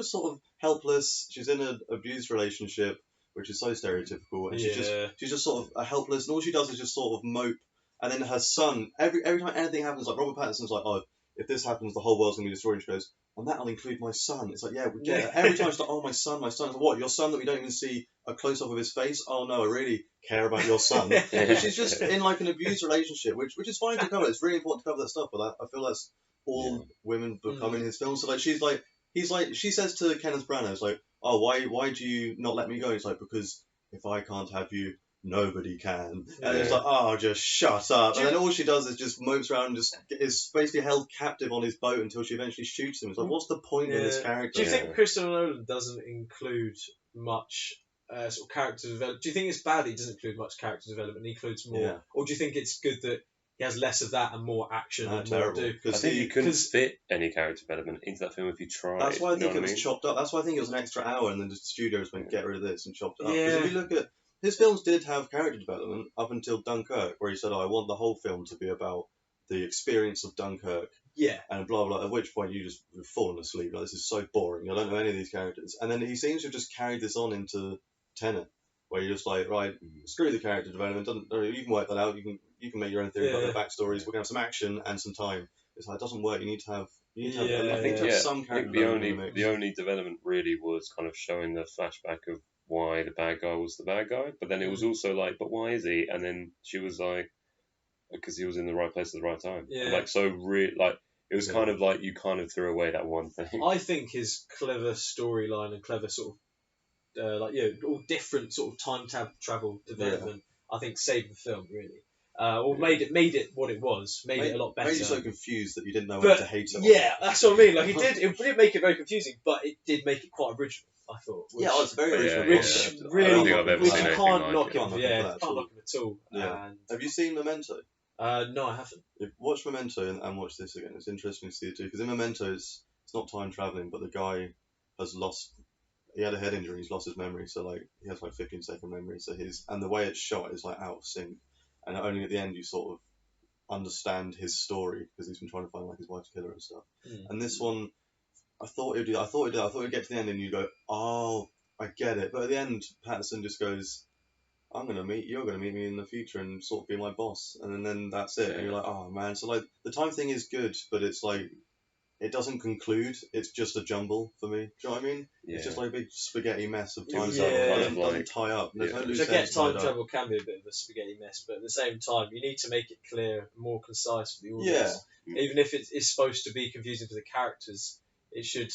sort of helpless. She's in an abused relationship, which is so stereotypical, and she's just sort of helpless, and all she does is just sort of mope. And then her son, every time anything happens, like Robert Pattinson's like, oh, if this happens, the whole world's going to be destroyed. And she goes, and that'll include my son. It's like, yeah, we get it. Every time she's like, oh, my son. It's like, what, your son that we don't even see a close-up of his face? Oh, no, I really care about your son. She's just in like an abused relationship, which is fine to cover. It's really important to cover that stuff, but I feel that's all women become in his films. So like, she says to Kenneth Branagh, it's like, oh, why do you not let me go? It's like, because if I can't have you, nobody can. And it's like, oh, just shut up. And then all she does is just mopes around and just is basically held captive on his boat until she eventually shoots him. It's like, what's the point in this character? Do you think Christopher Nolan doesn't include much sort of character development? Do you think it's bad that he doesn't include much character development and he includes more? Or do you think it's good that he has less of that and more action and more terrible. do. I think you couldn't fit any character development into that film if you tried. That's why I think it was chopped up. That's why I think it was an extra hour, and then the studios went, get rid of this and chopped it up. Because if you look at his films, did have character development up until Dunkirk, where he said, I want the whole film to be about the experience of Dunkirk. Yeah. And blah, blah, at which point you've fallen asleep. Like, this is so boring. I don't know any of these characters. And then he seems to have just carried this on into Tenet, where you're just like, right, screw the character development. You can work that out. You can make your own theory about their backstories. We're going to have some action and some time. It's like, it doesn't work. You need to have some character development. The only development really was kind of showing the flashback of why the bad guy was the bad guy. But then it was also like, but why is he? And then she was like, because he was in the right place at the right time. Yeah. And like, so it was kind of like you kind of threw away that one thing. I think his clever storyline and clever sort of all different sort of time travel development, I think saved the film really. Or made it what it was, made it a lot better. Made you so confused that you didn't know whether to hate it. Yeah, that's what I mean. Like it did make it very confusing, but it did make it quite original, I thought. It's very original. Which really, I don't think I've ever seen anything can't like knock it. him. Yeah, can't knock him at all. Yeah. Have you seen Memento? No, I haven't. Watch Memento and watch this again. It's interesting to see it too, because in Memento it's not time traveling, but the guy has lost. He had a head injury. He's lost his memory, so like he has like 15-second memory. So and the way it's shot is like out of sync, and only at the end you sort of understand his story because he's been trying to find like his wife's killer and stuff. And this one, I thought it'd do. I thought it'd get to the end and you go, oh, I get it. But at the end, Patterson just goes, you're going to meet me in the future and sort of be my boss. And then that's it. And you're like, oh man. So like the time thing is good, but it's like, it doesn't conclude. It's just a jumble for me. Do you know what I mean? Yeah. It's just like a big spaghetti mess of time travel. It doesn't tie up. There's no loose ends time travel can be a bit of a spaghetti mess, but at the same time, you need to make it clear, more concise for the audience. Yeah. Even if it is supposed to be confusing for the characters, it should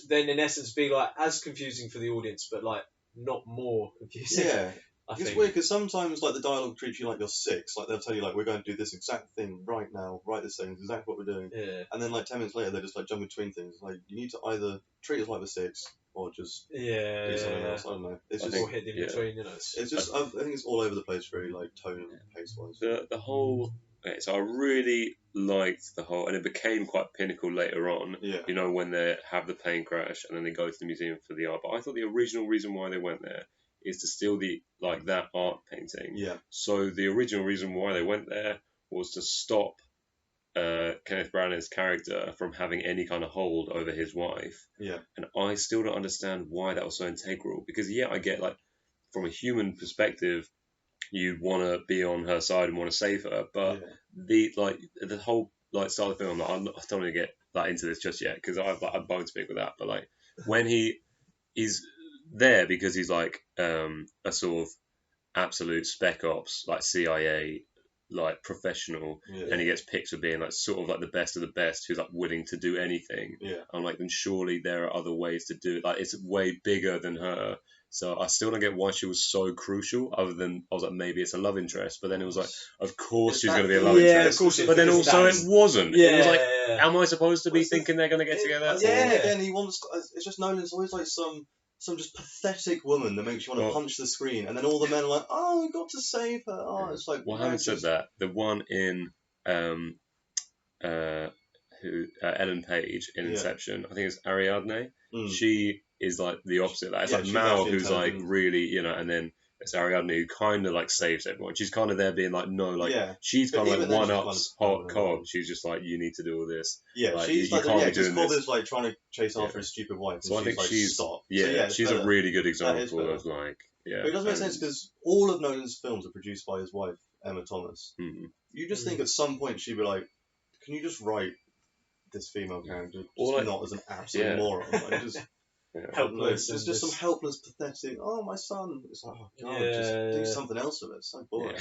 then in essence be like as confusing for the audience, but like not more confusing. Yeah. It's weird because sometimes like the dialogue treats you like you're 6. Like they'll tell you like we're going to do this exact thing right now, right this second, exactly what we're doing. Yeah. And then like 10 minutes later they just like jump between things. Like you need to either treat us like we're 6 or just do something else. I don't know. It's just all hit in between, you know. It's just I think it's all over the place, really, like tone and pace wise. The whole. Okay, so I really liked the whole, and it became quite pinnacle later on. Yeah. You know when they have the plane crash and then they go to the museum for the art. But I thought the original reason why they went there is to steal that art painting. Yeah. So the original reason why they went there was to stop Kenneth Branagh's character from having any kind of hold over his wife. Yeah. And I still don't understand why that was so integral. Because I get like from a human perspective, you want to be on her side and want to save her, but the whole like style of the film, I don't want to get like into this just yet because I won't speak with that. But like when he's there because he's like a sort of absolute spec ops like CIA like professional, and he gets picked for being like sort of like the best of the best who's like willing to do anything. I'm like, then surely there are other ways to do it. Like it's way bigger than her. So I still don't get why she was so crucial, other than I was like, maybe it's a love interest. But then it was like, of course she's going to be a love interest. Of course. But then also it wasn't. Yeah, it was like, am I supposed to be thinking they're going to get together? Yeah, again, he wants. It's just Nolan's always like some just pathetic woman that makes you want to punch the screen, and then all the men are like, oh, we got to save her. Oh, it's like. Well, having said that, the one in Ellen Page in Inception, I think it's Ariadne. She is like the opposite of that. It's like Mal who's like really, and then it's Ariadne who kind of like saves everyone. She's kind of there being like, no, like she's kind of like one-ups Cobb. She's just like, you need to do all this. Yeah, like, she's you like, can't be doing doing this. Like trying to chase after his stupid wife. So I think like, she's stop. she's a really good example of like, But it doesn't make sense because all of Nolan's films are produced by his wife Emma Thomas. You just think at some point she'd be like, can you just write this female character not as an absolute moron? Like, just helpless. It's just some helpless, pathetic. Oh, my son. It's like, oh god, just do something else with it. It's so boring.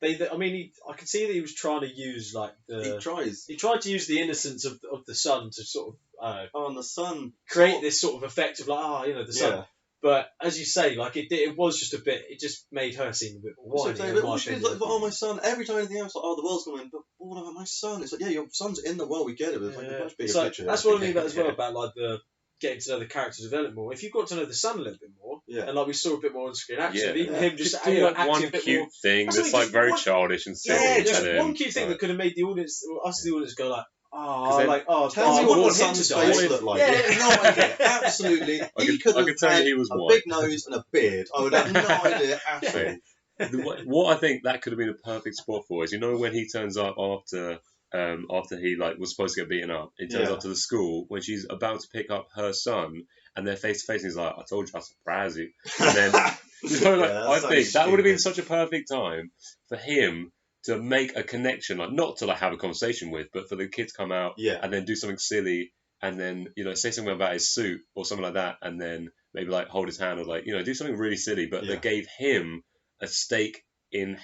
I could see that he was trying to use like he tried to use the innocence of the son to sort of and the son create this sort of effect of like the son. But as you say, like it was just a bit. It just made her seem a bit whiny. She's like, oh, my son. Every time anything else, like, oh, the world's going to end. But what about my son? It's like, yeah, your son's in the world. We get it. But it's like a much bigger picture. That's what I mean about as well about like getting to know the characters a little more. If you've got to know the son a little bit more, Yeah. and like we saw a bit more on screen action, Yeah. even him just Just do like acting one a bit cute more. thing that's Something like just very one- childish and silly. Yeah, just and then, one cute thing that like, could have made the audience, or us, the audience, go like, then Tell me I what want the him to son's die. face looked like. Yeah. I have no idea. Absolutely. He could I have could tell you had he was a white. big nose and a beard. I would have no idea at all. What I think that could have been a perfect spot for is, you know, when he turns up after he like was supposed to get beaten up, he turns Yeah. up to the school when she's about to pick up her son, and they're face to face, and he's like, "I told you, I surprised you." And then you know, like, Yeah, I that's so think that would have been stupid. such a perfect time for him to make a connection, like not to like have a conversation with, but for the kid to come out Yeah. and then do something silly, and then say something about his suit or something like that, and then maybe like hold his hand or like do something really silly, but Yeah. they gave him a stake in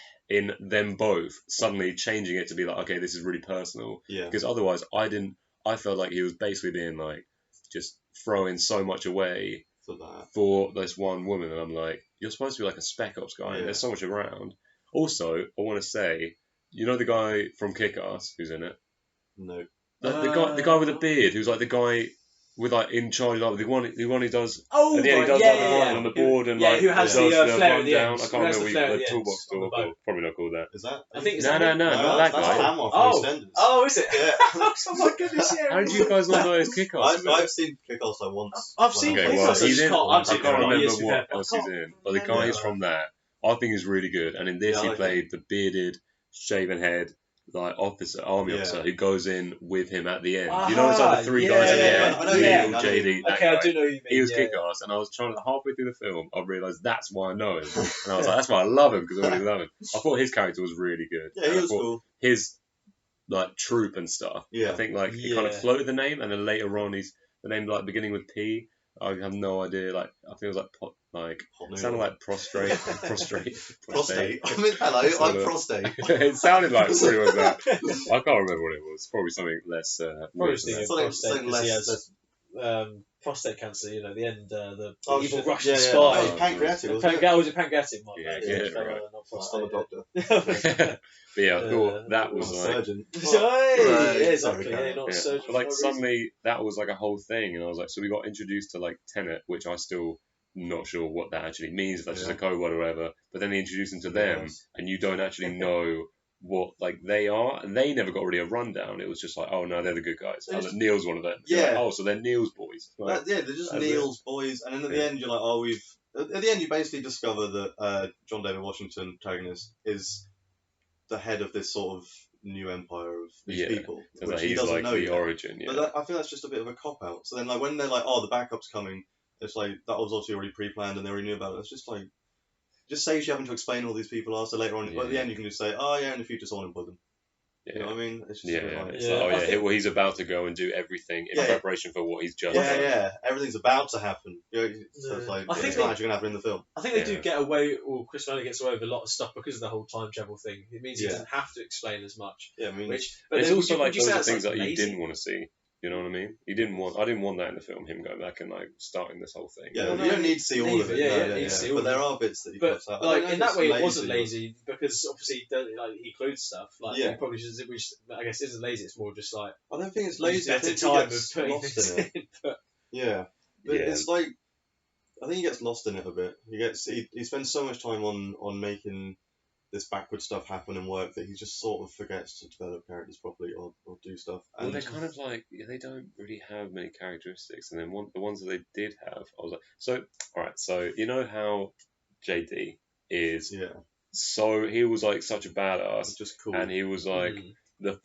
them both suddenly changing it to be like, okay, this is really personal. Yeah. Because otherwise, I felt like he was basically being like just throwing so much away for this one woman, and I'm like, you're supposed to be like a spec ops guy, and there's so much around. Also, I want to say, the guy from Kick-Ass who's in it? No. The guy with the beard, who's like the guy with like in charge, like the one who does. Oh, at the end, he does yeah, like the writing on the board and who has does the the flare at the rundown. end. I Who can't has remember the what flare at the the end toolbox on the door. boat. Probably not called that. Is that? I think it's No, not that that's guy. Hammer from Oh. EastEnders. Oh, is it? Yeah. Oh my goodness, yeah. How did you guys not know it's Kick-Ass? I've seen Kick-Ass like once. I've seen Okay, Kick-Ass, well, I just he's in. can't- I I've seen can't it remember years ago. what else he's in, but the guy is from that. I think he's really good, and in this Yeah, I he like played the bearded, shaven head, like army officer who goes in with him at the end. You know, it's like the three guys at the end. I know Neil, you mean. JD. that Okay, I guy. do know what you mean. He was yeah. Kick-Ass, and I was trying to, halfway through the film, I realised that's why I know him. And I was like, that's why I love him, because I already love him. I thought his character was really good. Yeah, he And I was thought cool. his, like, troop and stuff. Yeah. I think, like, he kind of Yeah. floated the name, and then later on, the name, like, beginning with P. I have no idea. Like, I think it was like it sounded like prostrate. Prostate. Prostate. I mean, hello, I'm prostate. It sounded like pretty much that. I can't remember what it was. Probably something less. Probably weird than thinking that. of prostate something because he less- has prostate cancer. You know, the end, the Oh, evil shit. Russian Yeah, yeah. spy. Oh, it's pancreatic, wasn't it? Was it pancreatic? My Yeah, bad. yeah, Not I'm a prostate. doctor. But yeah, I thought that was I'm a like. surgeon. Yeah, exactly. Sorry, Yeah, not a Yeah. surgeon But like for no reason. suddenly that was like a whole thing, and I was like, so we got introduced to like Tenet, which I still not sure what that actually means. If that's just a code word or whatever. But then they introduced them to them, Yes. and you don't actually know what like they are, and they never got really a rundown. It was just like, oh no, they're the good guys. Oh, Neil's one of them. You're like, Yeah. oh, so they're Neil's boys. Like, Yeah, they're just That's Neil's boys, and then at the end you're like, oh, at the end you basically discover that John David Washington, protagonist, is the head of this sort of new empire of these people, so which that he he's doesn't like know the yet. origin. Yeah. But I feel that's just a bit of a cop out. So then, like when they're like, oh, the backup's coming, it's like that was obviously already pre-planned and they already knew about it. It's just like, just saves you having to explain all these people are. So later on, at the end, you can just say, oh yeah, in the future someone employed them. You know what I mean? It's just a bit like, It's like, oh yeah, well, he's about to go and do everything in preparation for what he's just done. yeah, everything's about to happen. You know, so it's like, I think it's not actually going to happen in the film. I think they do get away, or Chris Nolan gets away with a lot of stuff because of the whole time travel thing. It means he doesn't have to explain as much. Yeah, I mean, But it's then also like those are things like that you lazy? didn't want to see. You know what I mean? I didn't want that in the film. Him going back and like starting this whole thing. yeah, you don't need to see all of it. But there are bits that you But cut out. like in that way, it wasn't lazy. because obviously he includes stuff. Like he probably just, I guess, isn't lazy. It's more just like I don't think it's lazy. I better think time he gets of putting lost things in it. in. But But it's like I think he gets lost in it a bit. He spends so much time on making this backward stuff happen and work that he just sort of forgets to develop characters properly or do stuff. Well, they're kind of like they don't really have many characteristics, and then the ones that they did have, I was like, so all right, so you know how JD is, so he was like such a badass, just cool, and he was like the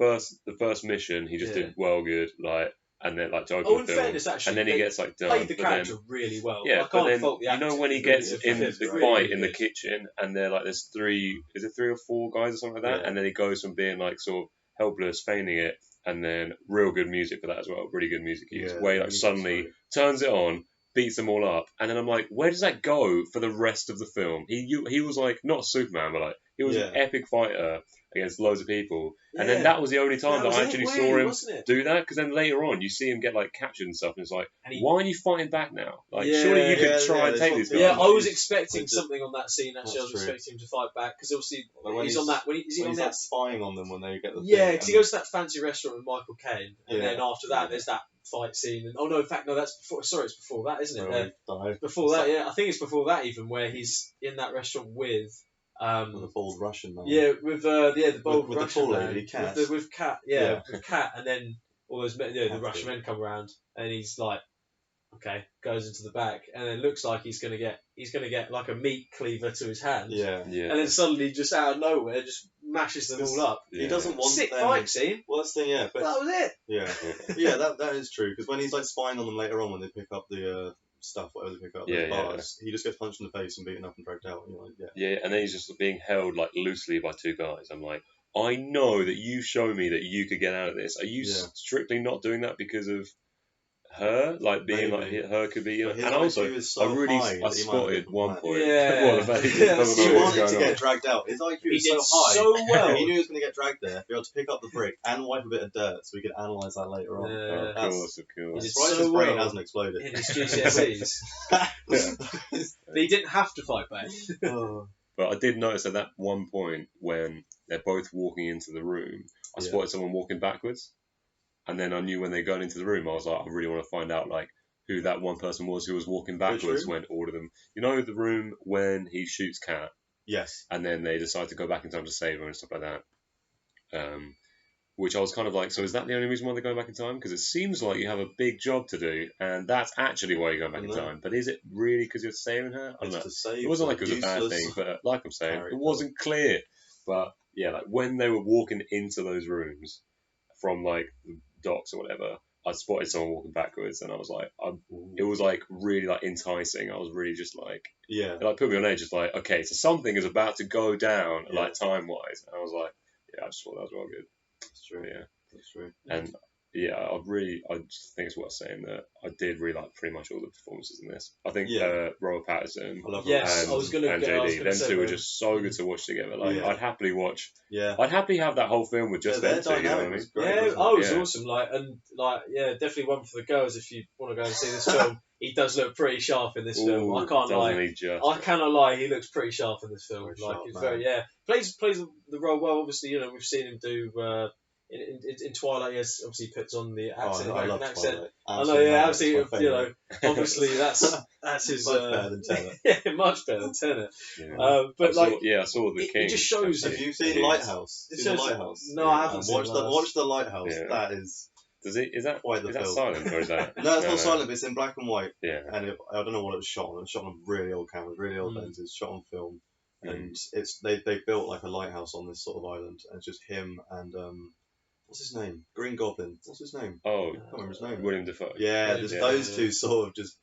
first mission he just did well good, like. And then, like, to open the film, fairness, actually, and then he gets like done. played the but character then, really well. Yeah, I can't but then fault the you know acting. when he gets in the really, fight in the good. kitchen, and they're like, there's three or four guys or something like that, Yeah. and then he goes from being like sort of helpless, feigning it, and then real good music for that as well, really good music use, where he like suddenly turns it on, beats them all up, and then I'm like, where does that go for the rest of the film? He was like not Superman, but like he was an epic fighter, against loads of people. And then that was the only time that I actually saw him do that, because then later on you see him get like captured and stuff, and it's like, why are you fighting back now? Like, surely you could try and take these guys. Yeah, I was expecting something on that scene. Actually, I was expecting him to fight back, because obviously he's on that. He's like spying on them when they get the because he goes to that fancy restaurant with Michael Caine, and then after that there's that fight scene. And in fact, no, that's before. Sorry, it's before that, isn't it? Before that, yeah, I think it's before that even, where he's in that restaurant with the bald Russian man. Yeah, with the bald with Russian the tall man. lady, Kat. With Kat, with Kat, and then all those men, the Russian men come around, and he's like, okay, goes into the back, and then looks like he's gonna get like a meat cleaver to his hand. Yeah. And then suddenly, just out of nowhere, just mashes them all up. He doesn't want sick them. fight scene. Well, that's the thing, but that was it. Yeah, that is true. Because when he's like spying on them later on, when they pick up the stuff, whatever they pick up, the bars, he just gets punched in the face and beaten up and dragged out. And then he's just being held like loosely by two guys. I'm like, I know that you show me that you could get out of this. Are you strictly not doing that because of her, like being like her could be, and also I spotted one point. He wanted to get dragged out. His IQ is so high. So well. He knew he was going to get dragged there. Be able to pick up the brick and wipe a bit of dirt, so we could analyse that later on. Of course. It's right, his brain hasn't exploded. In his GCSEs. He didn't have to fight back. But I did notice at that one point when they're both walking into the room, I spotted someone walking backwards. And then I knew when they got into the room, I was like, I really want to find out like who that one person was who was walking backwards when all of them. You know the room when he shoots Kat? Yes. And then they decide to go back in time to save her and stuff like that. Which I was kind of like, so is that the only reason why they're going back in time? Because it seems like you have a big job to do, and that's actually why you're going back in time. But is it really because you're saving her? I don't know. It wasn't like it was a bad thing, but like I'm saying, it wasn't clear. But yeah, like when they were walking into those rooms from like the docks or whatever, I spotted someone walking backwards, and I was like, it was like really like enticing. I was really just like, it like put me on edge. Just like, okay, so something is about to go down, like time wise. And I was like, I just thought that was well good. That's true. Yeah, that's true. And I just think it's worth saying that I did really like pretty much all the performances in this. I think Robert Pattinson, and JD, them two were just so good to watch together. Like I'd happily watch. I'd happily have that whole film with just them two. You know what I mean? It was awesome. Definitely one for the girls if you want to go and see this film. He does look pretty sharp in this film. I can't lie. I cannot lie. He looks pretty sharp in this film. Plays the role well. Obviously, we've seen him do. In Twilight, yes, obviously he puts on the accent, American accent. I know, absolutely. Obviously that's his. Much better than Tenet. Much better than Tenet. But I saw the King. It just shows. Have you seen Lighthouse? No, I haven't. Watch the Lighthouse. That is. Is that silent or is that? No, it's not silent. But it's in black and white. Yeah. And I don't know what it was shot on. It was shot on really old cameras, really old lenses, shot on film. And they built like a lighthouse on this sort of island, and it's just him and what's his name? Green Goblin. What's his name? Oh, I can't remember his name. William Dafoe. Yeah, those two sort of just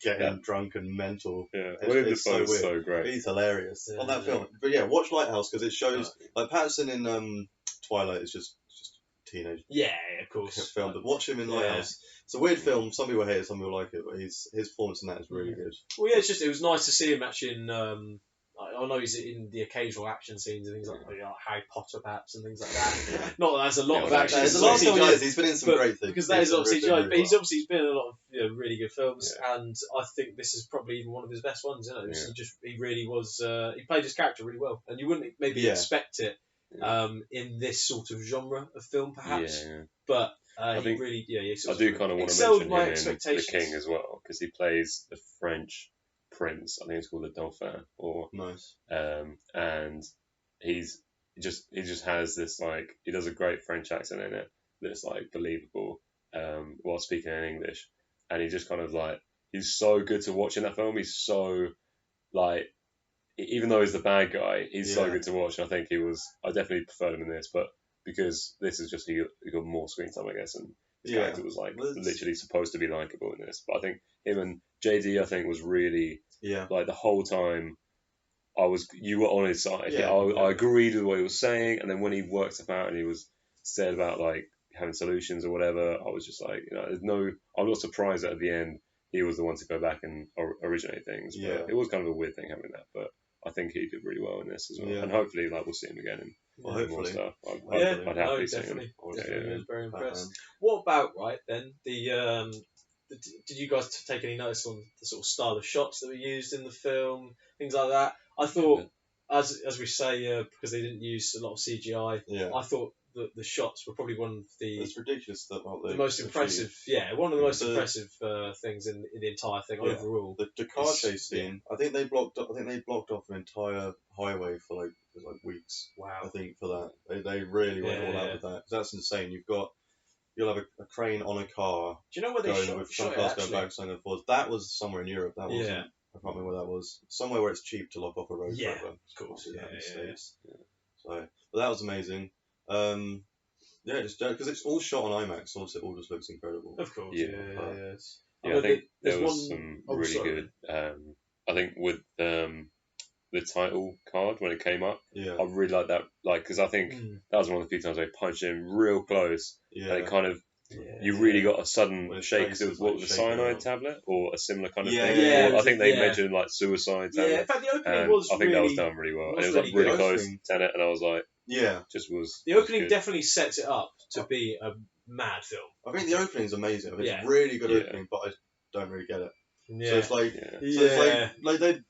getting drunk and mental. Yeah, William Dafoe is so great. He's hilarious on that film. But watch Lighthouse because it shows like Pattinson in Twilight is just teenage. Yeah, of course. Film, but watch him in Lighthouse. It's a weird film. Some people hate it, some people like it, but his performance in that is really good. Well, yeah, it was nice to see him actually in. I know he's in the occasional action scenes and things like Harry Potter perhaps and things like that. Not that there's a lot of action. There's a lot of CGI. He's been in some great things. Because that is obviously CGI, but he's been in a lot of really good films, and I think this is probably even one of his best ones. He really was. He played his character really well, and you wouldn't maybe expect it in this sort of genre of film, perhaps. But I think he I do kind of want to mention him in The King as well, because he plays the French prince. I think it's called the Dauphin. Nice. And he just has this like, he does a great French accent in it that's like believable while speaking in English, and he just kind of like, he's so good to watch in that film. He's so like, even though he's the bad guy, he's so good to watch. And I think I definitely preferred him in this, but because this is just he got more screen time, I guess, and his character was like literally supposed to be likable in this. But I think him and JD, I think, was really like the whole time you were on his side. I agreed with what he was saying, and then when he worked stuff out and he was said about like having solutions or whatever, I was just like, I'm not surprised that at the end he was the one to go back and originate things. But it was kind of a weird thing having that, but I think he did really well in this as well. Yeah. And hopefully, like, we'll see him again in more stuff. I'd happily see him. Definitely. Very impressed. What about then did you guys take any notice on the sort of style of shots that were used in the film, things like that? I thought, as we say, because they didn't use a lot of CGI, I thought that the shots were probably one of the... It's ridiculous that the most impressive, one of the most impressive things in the entire thing overall. The car chase scene, I think they blocked off an entire highway for like weeks. Wow. I think for that. They really went all out with that. That's insane. You'll have a crane on a car. Do you know where they going with some cars going back, some going forward? That was somewhere in Europe. That wasn't. I can't remember where that was. Somewhere where it's cheap to lock off a road. Yeah, of course. So, but that was amazing. Just because it's all shot on IMAX, so it all just looks incredible. Of course. I think there was some really good. I think with the title card when it came up, I really like that. Like, because I think that was one of the few times they punched in real close, and it kind of you really got a sudden shake. It was the cyanide tablet or a similar kind of thing. I think they mentioned like suicide tablet. Yeah, in fact, the opening was. I think that was done really well. And it was like really close to Tenet, and I was like, the opening definitely sets it up to be a mad film. I think the opening is amazing. I mean, it's a really good opening, but I don't really get it. Yeah. So it's like, like they,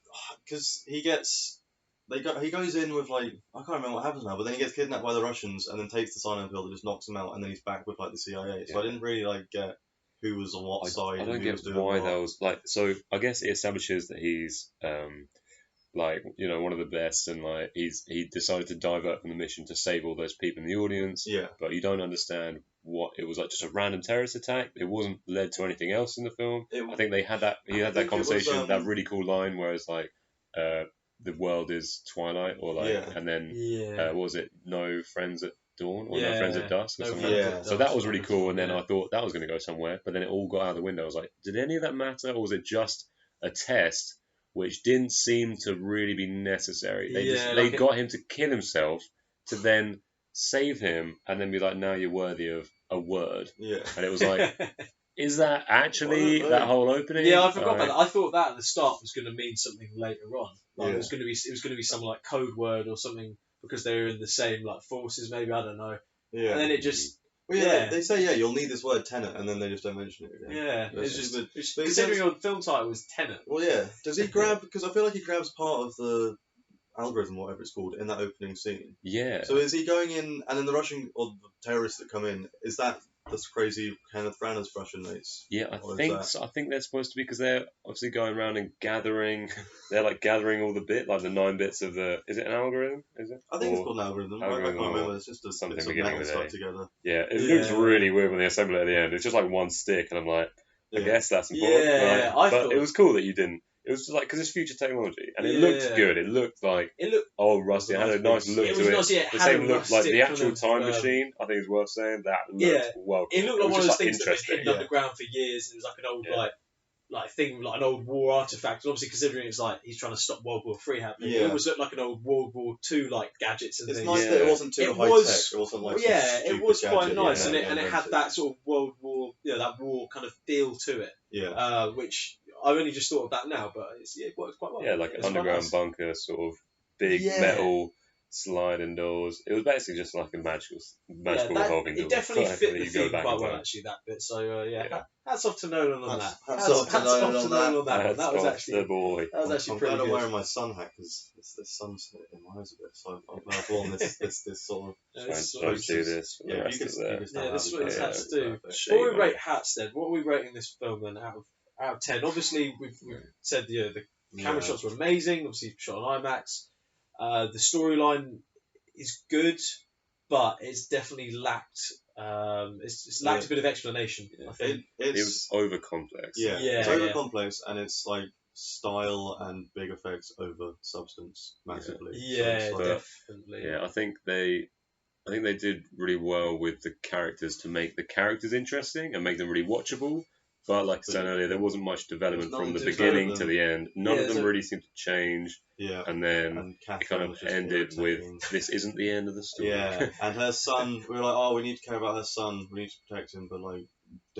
because he goes in with like, I can't remember what happens now, but then he gets kidnapped by the Russians and then takes the cyanide pill that just knocks him out, and then he's back with like the CIA. So I didn't really like get who was on what side. I don't get why that was like. So I guess it establishes that he's like, you know, one of the best, and like he decided to divert from the mission to save all those people in the audience. Yeah. But you don't understand what it was, like just a random terrorist attack. It wasn't led to anything else in the film. I think they had that. He had that conversation, that really cool line where it's like, the world is twilight, or like, and then what was it? No friends at dawn, or no friends at dusk, or something. Yeah. So that was really cool. And then I thought that was going to go somewhere, but then it all got out of the window. I was like, did any of that matter, or was it just a test? Which didn't seem to really be necessary. They got him to kill himself to then save him and then be like, now you're worthy of a word. Yeah. And it was like, is that actually that whole opening? Yeah, I forgot about that. I thought that at the start was going to mean something later on. Like it was going to be some like code word or something because they were in the same like forces. Maybe, I don't know. Yeah. And then it just. Well, they say you'll need this word Tenet, and then they just don't mention it again. Yeah, it's just considering your film title was Tenet. Well, yeah. Does he grab? Because I feel like he grabs part of the algorithm, whatever it's called, in that opening scene. Yeah. So is he going in, and then the Russian or the terrorists that come in, is that this crazy Kenneth Branagh's Russian mates? Yeah, I think so. I think they're supposed to be, because they're obviously going around and gathering. They're like gathering all the like the 9 bits of the. Is it an algorithm? Is it? I think it's called an algorithm. I can't remember. It's just something beginning with A. Together. Yeah, it looks really weird when they assemble it at the end. It's just like one stick, and I'm like, I guess that's important. Yeah, right? But it was cool that you didn't. It was just like, because it's future technology, and it looked good. It looked rusty. It had a nice look to it. The same look, like the actual time machine. I think it's worth saying that looked well. It looked like one of those things that's been hidden underground for years. It was like an old like thing, like an old war artifact. And obviously, considering it's like he's trying to stop World War III happening, it almost looked like an old World War II like gadgets and things. It's nice that it wasn't too high tech. It wasn't like it was quite nice, and it had that sort of World War, that war kind of feel to it. Yeah. Which I've only just thought of that now, but it works quite well. Yeah, like an underground bunker, sort of big metal sliding doors. It was basically just like a magical revolving door. It definitely fit the theme quite well, actually, that bit. So hats off to Nolan on that. Hats off to Nolan on that. That was actually the boy. That was actually pretty good. I'm glad I'm wearing my sun hat because the sun's in my eyes a bit. So I've worn this sort of. Don't do this. Yeah, this is what his hats do. Before we rate hats, then, what are we rating this film then out of 10? Obviously, we've said the camera shots were amazing. Obviously, shot on IMAX. The storyline is good, but it's definitely lacked. It's lacked a bit of explanation. I think it was over complex. It's over complex, and it's like style and big effects over substance massively. Definitely. Yeah, I think they did really well with the characters to make the characters interesting and make them really watchable. But like I said earlier, there wasn't much development from the beginning to the end. None of them really seemed to change. Yeah. And then it kind of ended with, this isn't the end of the story. Yeah. And her son, we were like, we need to care about her son. We need to protect him. But like,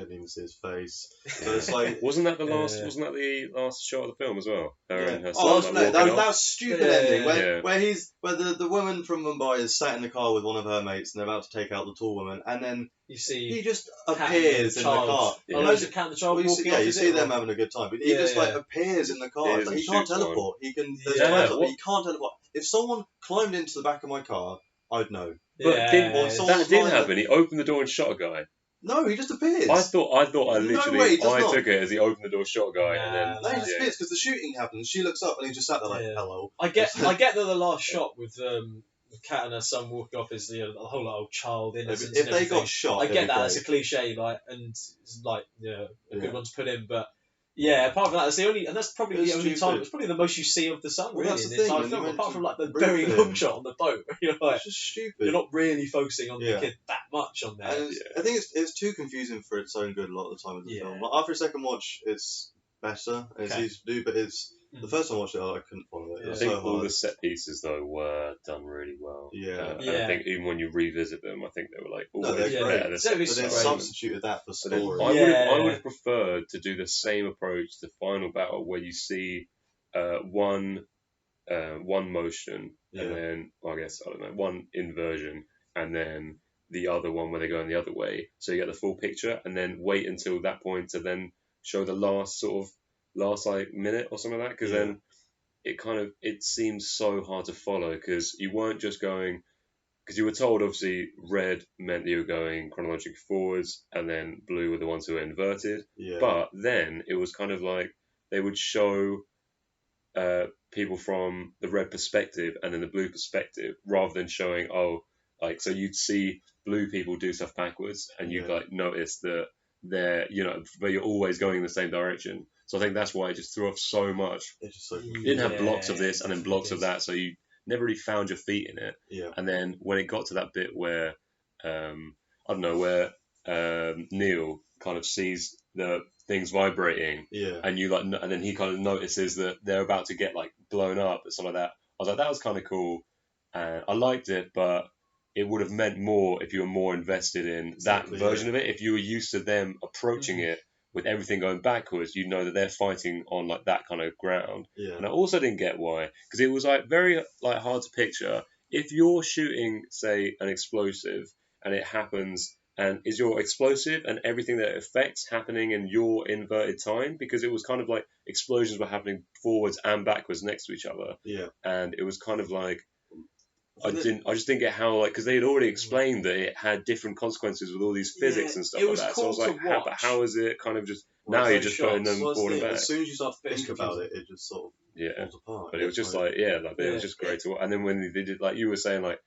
didn't even see his face. So it's like, wasn't that the last shot of the film as well? Her and her oh, son, no, like, that was stupid ending where the woman from Mumbai is sat in the car with one of her mates and they're about to take out the tall woman, and then you see he just appears in the car. Yeah. Oh, is Cat and the Child walking off? You see them having a good time, but he just like appears in the car. Like, he can't teleport. He can. But he can't teleport. If someone climbed into the back of my car, I'd know. But that did happen. He opened the door and shot a guy. No, he just appears. I took it as he opened the door, shot a guy, and then he just appears because the shooting happens. She looks up and he just sat there like, hello. I get that the last shot with Kat and her son walking off is the whole like, old child innocence. If they got shot, I get that it's a cliche, like, and it's like a good one to put in, but. Yeah, apart from that, that's the only, and that's probably the only time. It's probably the most you see of the sun, really, in the entire film. Apart from like the very long shot on the boat, you're like, it's just stupid. You're not really focusing on the kid that much on that. I think it's too confusing for its own good a lot of the time with the film. Like, after a second watch, it's better, it's easy to do, but it's the first time I watched it, I couldn't follow it. I think all the set pieces though were done really well. And I think even when you revisit them, I think they were like always better. But they substituted that for story. I would have preferred to do the same approach to Final Battle, where you see one motion and then one inversion and then the other one where they're going the other way, so you get the full picture, and then wait until that point to then show the last like minute or something like that, because then it seems so hard to follow, because you weren't just going, because you were told obviously red meant that you were going chronologically forwards and then blue were the ones who were inverted, but then it was kind of like they would show people from the red perspective and then the blue perspective, rather than showing so you'd see blue people do stuff backwards and you'd like notice that they're but you're always going in the same direction. So I think that's why it just threw off so much. It's just so you didn't have blocks of this and then blocks of that, so you never really found your feet in it. And then when it got to that bit where Neil kind of sees the things vibrating, and you and then he kind of notices that they're about to get like blown up and stuff like that. I was like, that was kind of cool, and I liked it, but it would have meant more if you were more invested in that version of it. If you were used to them approaching it with everything going backwards, you know that they're fighting on like that kind of ground. And I also didn't get why, because it was like very like hard to picture. If you're shooting, say, an explosive and it happens, and is your explosive and everything that it affects happening in your inverted time? Because it was kind of like explosions were happening forwards and backwards next to each other. And it was kind of like, I just didn't get how, like, because they had already explained that it had different consequences with all these physics and stuff like that. So I was like, how is it kind of just, now you're just putting them forward back? As soon as you start to think about it, it just sort of falls apart. But it was just it was just great to watch. And then when they did, like you were saying, like,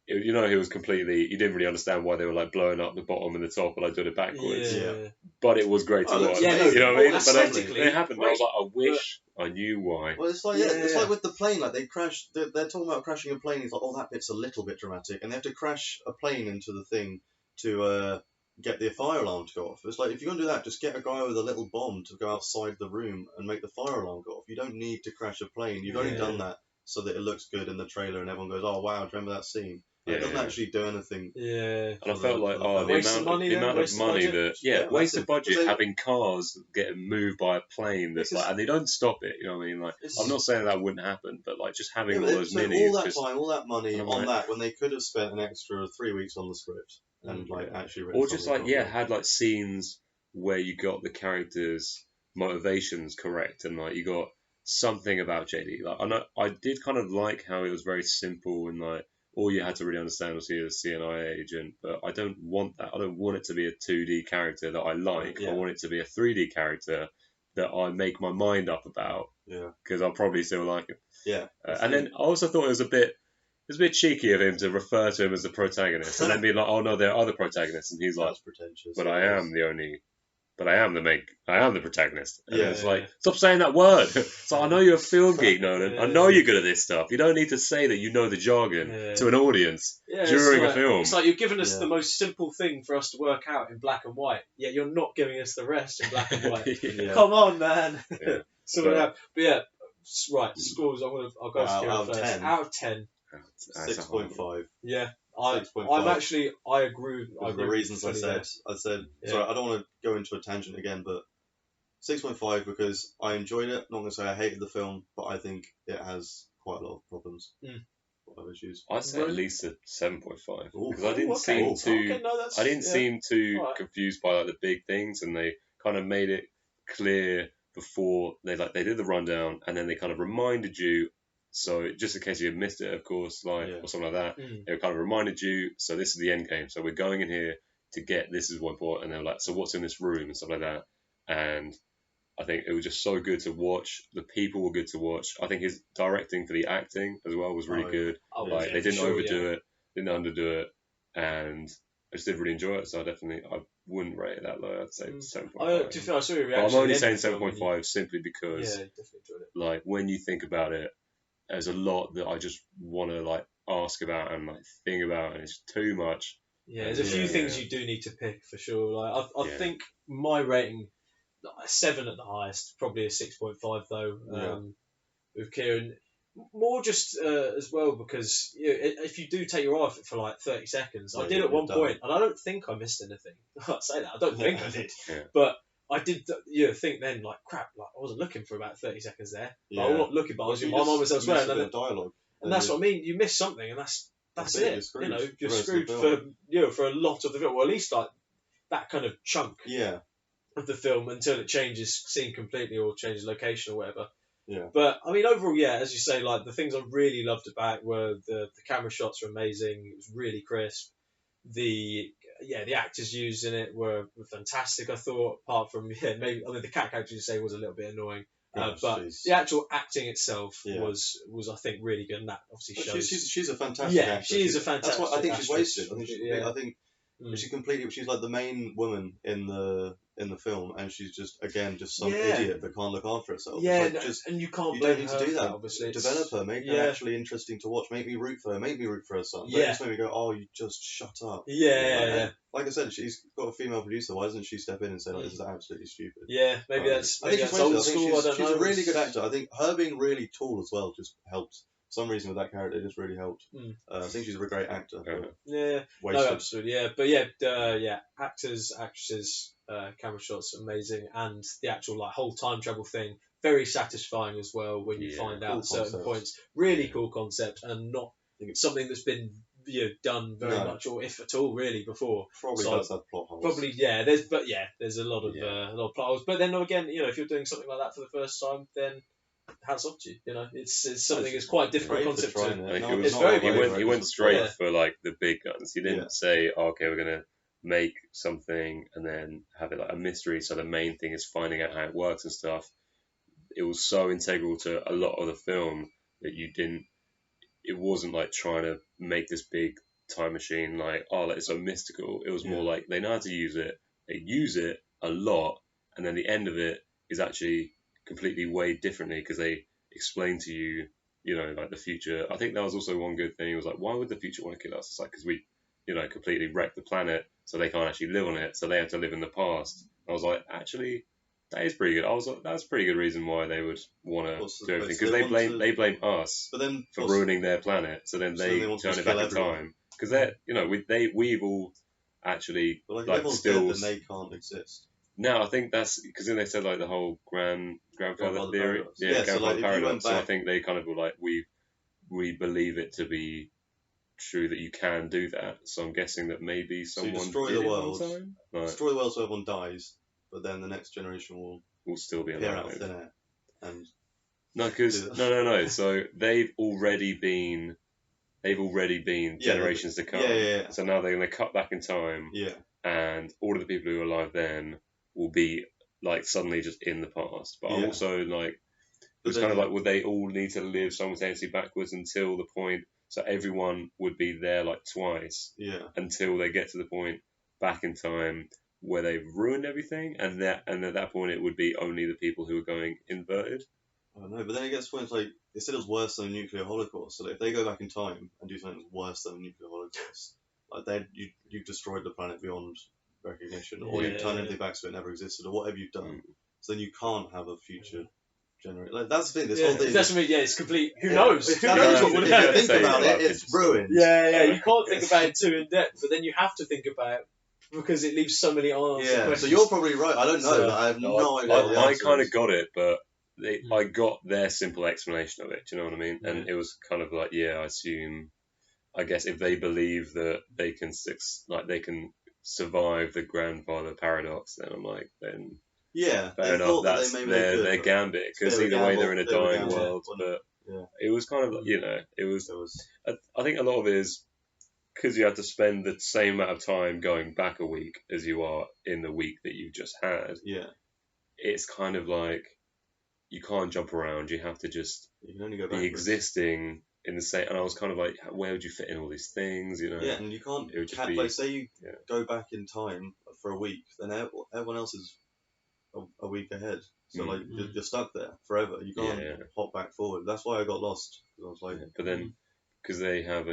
he was completely, he didn't really understand why they were like blowing up the bottom and the top and like doing it backwards. But it was great to watch. You know what I mean? But it happened. I was like, I wish I knew why. Well, it's like it's like with the plane. Like they crash. They're talking about crashing a plane. It's like, that bit's a little bit dramatic, and they have to crash a plane into the thing to get the fire alarm to go off. It's like, if you're gonna do that, just get a guy with a little bomb to go outside the room and make the fire alarm go off. You don't need to crash a plane. You've already done that so that it looks good in the trailer, and everyone goes, "Oh wow, do you remember that scene?" It doesn't actually do anything. And I felt like, the amount of money that, wasted budget having cars getting moved by a plane that's like, and they don't stop it, you know what I mean? Like, I'm not saying that wouldn't happen, but like just having all those minis. All that time, all that money on that, when they could have spent an extra 3 weeks on the script and like actually written. Or just like, had like scenes where you got the characters' motivations correct, and like you got something about JD. Like, I did kind of like how it was very simple, and like, all you had to really understand was he was a CNI agent, but I don't want that. I don't want it to be a 2D character that I like. I want it to be a 3D character that I make my mind up about. Because I'll probably still like it. And then I also thought it was a bit cheeky of him to refer to him as the protagonist, and then be like, "Oh no, there are other protagonists," and he's like, "But I am the protagonist." And it's like, stop saying that word. So I know you're a film geek, Nolan. I know you're good at this stuff. You don't need to say that you know the jargon to an audience during a film. It's like you're giving us the most simple thing for us to work out in black and white, yet you're not giving us the rest in black and white. Come on, man. But right, scores. I'll go to Ciaran first. Out of 10. 6.5. Yeah. I agree. For the reasons I said. Sorry, I don't want to go into a tangent again, but 6.5 because I enjoyed it. Not gonna say I hated the film, but I think it has quite a lot of problems. A lot of issues. I'd say at least a 7.5 because I didn't seem too. I didn't seem too confused by like the big things, and they kind of made it clear before they did the rundown, and then they kind of reminded you. So just in case you had missed it, of course, or something like that, they kind of reminded you. So this is the end game. So we're going in here to get this is one point, and they're like, so what's in this room and stuff like that. And I think it was just so good to watch. The people were good to watch. I think his directing for the acting as well was really good. They didn't overdo it, didn't underdo it, and I just did really enjoy it. So I wouldn't rate it that low. I'd say 7.5. I saw your reaction. I'm only saying 7.5 simply because, definitely enjoyed it. When you think about it, there's a lot that I just want to ask about and think about, and it's too much. Yeah, there's a few things you do need to pick for sure. I think my rating, 7 at the highest, probably a 6.5 though. With Ciaran, more just as well because if you do take your eye off it for 30 seconds, I did at one point, and I don't think I missed anything. I say that I don't think I did, but I did think then crap, I wasn't looking for about 30 seconds there. I was not looking, but my mind was elsewhere. And dialogue, and that's what I mean. You miss something, and that's it. You're screwed for a lot of the film, or at least that kind of chunk of the film until it changes scene completely or changes location or whatever. Yeah. But I mean, overall, as you say, the things I really loved about it were the camera shots were amazing. It was really crisp. The actors used in it were fantastic. I thought, apart from maybe the cat character you say was a little bit annoying. But the actual acting itself was I think really good, and that obviously shows. She's a fantastic actress. She is a fantastic. That's what I think she's wasted. I think she's like the main woman in the film, and she's just some idiot that can't look after herself. Yeah, and you can't blame her. You don't need to do that. Obviously, develop her, make her actually interesting to watch. Make me root for her. Make me root for her son. Don't just make me go, oh, you just shut up. Yeah. Like I said, she's got a female producer. Why doesn't she step in and say, this is absolutely stupid? Yeah, maybe that's old school. I don't know. She's a really good actor. I think her being really tall as well just helped. For some reason with that character, it just really helped. I think she's a great actor. Absolutely. But actors, actresses, camera shots, amazing, and the actual whole time travel thing, very satisfying as well when you find out certain points. Really cool concept, and not something that's been done very much, or if at all, really before. Probably does have plot holes. Probably, there's a lot of plot holes. But then again, if you're doing something like that for the first time, then hats off to you. It's something that's quite a difficult concept to. He went straight for the big guns. He didn't say, okay, we're gonna make something and then have it a mystery. So the main thing is finding out how it works and stuff. It was so integral to a lot of the film that it wasn't trying to make this big time machine it's so mystical. It was more they know how to use it. They use it a lot, and then the end of it is actually completely weighed differently because they explain to you, the future. I think that was also one good thing. It was why would the future want to kill us? It's because we, completely wrecked the planet, so they can't actually live on it, so they have to live in the past. I was actually, that is pretty good. That's a pretty good reason why they would want to do everything, because they blame us for ruining their planet, so then they turn it back in time. Because we've all actually still. Then they can't exist. No, I think that's because then they said the whole grandfather theory. Grandfather paradox. So I think they kind of were we believe it to be true that you can do that. So I'm guessing that maybe someone destroy the world, destroy the world so everyone dies, but then the next generation will still be appear out of thin air. And no. So they've already been generations to come. Yeah. So now they're going to cut back in time. Yeah. And all of the people who were alive then will be suddenly just in the past. But also it was kind of would they all need to live simultaneously backwards until the point, so everyone would be there twice until they get to the point back in time where they've ruined everything, and at that point it would be only the people who are going inverted. I don't know, but then it gets to points they said it was worse than a nuclear holocaust. So if they go back in time and do something that's worse than a nuclear holocaust, you've destroyed the planet beyond recognition, or you've turned everything back so it never existed, or whatever you've done. So then you can't have a future generate. Like, that's the thing. This Yeah, whole thing. that's what I mean. Yeah, it's complete. Who knows? If Who you knows what would happen? think about it, it's ruined. Yeah, you can't think about it too in depth, but then you have to think about it because it leaves so many unanswered questions. So you're probably right. I don't know. I have no idea. I kind of got it, but I got their simple explanation of it. Do you know what I mean? And it was kind of like, I guess if they believe that they can survive the grandfather paradox, then I'm like, then fair enough. That's their gambit, because either way they're in a dying world. But it was kind of it was. I think a lot of it is because you have to spend the same amount of time going back a week as you are in the week that you just had. Yeah, it's kind of like you can't jump around. You have to just you can only go be existing in the same. And I was kind of like, where would you fit in all these things? You know? Yeah, and you can't. It would just be, like, say you go back in time for a week, then everyone else is a week ahead. So like you're stuck there forever. You can't hop back forward. That's why I got lost. I was like, but then because they found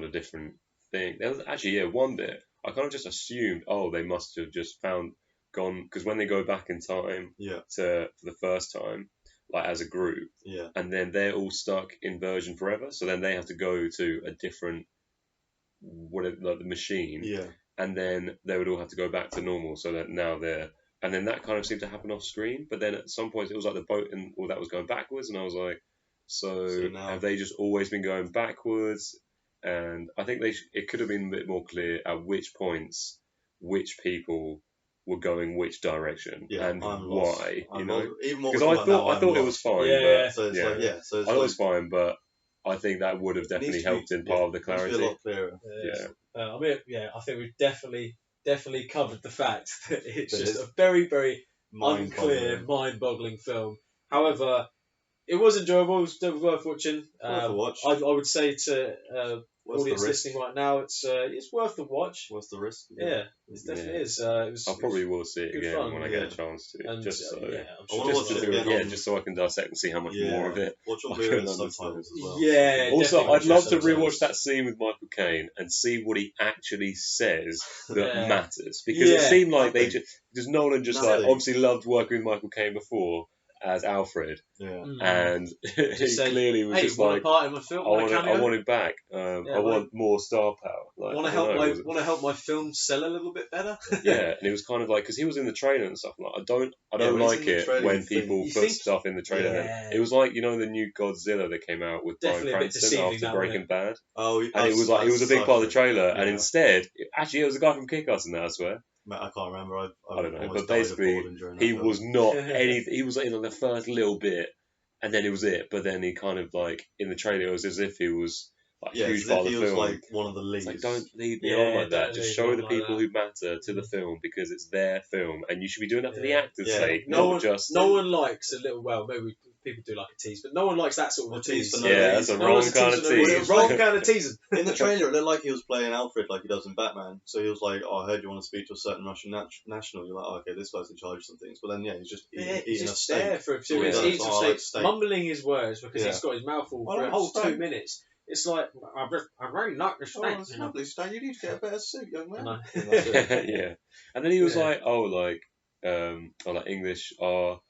a different thing. There was actually one bit I kind of just assumed. Oh, they must have just gone because when they go back in time for the first time, like as a group, and then they're all stuck in Version forever. So then they have to go to a different the machine, and then they would all have to go back to normal. So that now they're. And then that kind of seemed to happen off screen, but then at some point it was like the boat and all that was going backwards, and I was like, so now, have they just always been going backwards? And I think it could have been a bit more clear at which points which people were going which direction and why. You know, because I thought it was fine. I thought it was fine, but I think that would have definitely helped in part of the clarity. A lot clearer. I think we've definitely covered the fact that it's just a very, very unclear, mind-boggling film. However, it was enjoyable. It was worth watching. Worth a watch. I would say to audience listening right now, it's worth the watch. What's the risk? Yeah, it definitely is. I probably will see it again when I get a chance to. And just so, just so I can dissect and see how much more of it. Watch on Blu-ray subtitles as well. Yeah. Also, I'd love to rewatch that scene with Michael Caine and see what he actually says that matters, because it seemed like Nolan just obviously loved working with Michael Caine before as Alfred, and he clearly was just like, part in my film, I want it back. I want more star power. Like, want to help my film sell a little bit better. And it was kind of like, because he was in the trailer and stuff. Like, I don't like it when people put stuff in the trailer. It was like, the new Godzilla that came out with Bryan Cranston after Breaking Bad. And it was like, it was a big part of the trailer, and instead, it was a guy from Kick-Ass in that, I swear. I can't remember. I don't know, but basically he was not anything. He was in the first little bit, and then it was it. But then he kind of like in the trailer, it was as if he was like a huge part of the film. Like one of the leads. It's like, don't lead me on like that. Just show the people who matter to the film, because it's their film, and you should be doing that for the actors' sake, no one likes a little. Well, maybe people do like a tease, but no one likes that sort of tease. That's a wrong kind of tease. Wrong kind of teasing. In the trailer, it looked like he was playing Alfred like he does in Batman. So he was like, I heard you want to speak to a certain Russian national. You're like, okay, this guy's in charge of some things. But then, he's just eating a steak. There for 2 minutes, eating some steak, mumbling his words because he's got his mouth full for a whole 2 minutes. It's like, I really like the steak. It's lovely steak. You need to get a better suit, young man. And then he was like, English are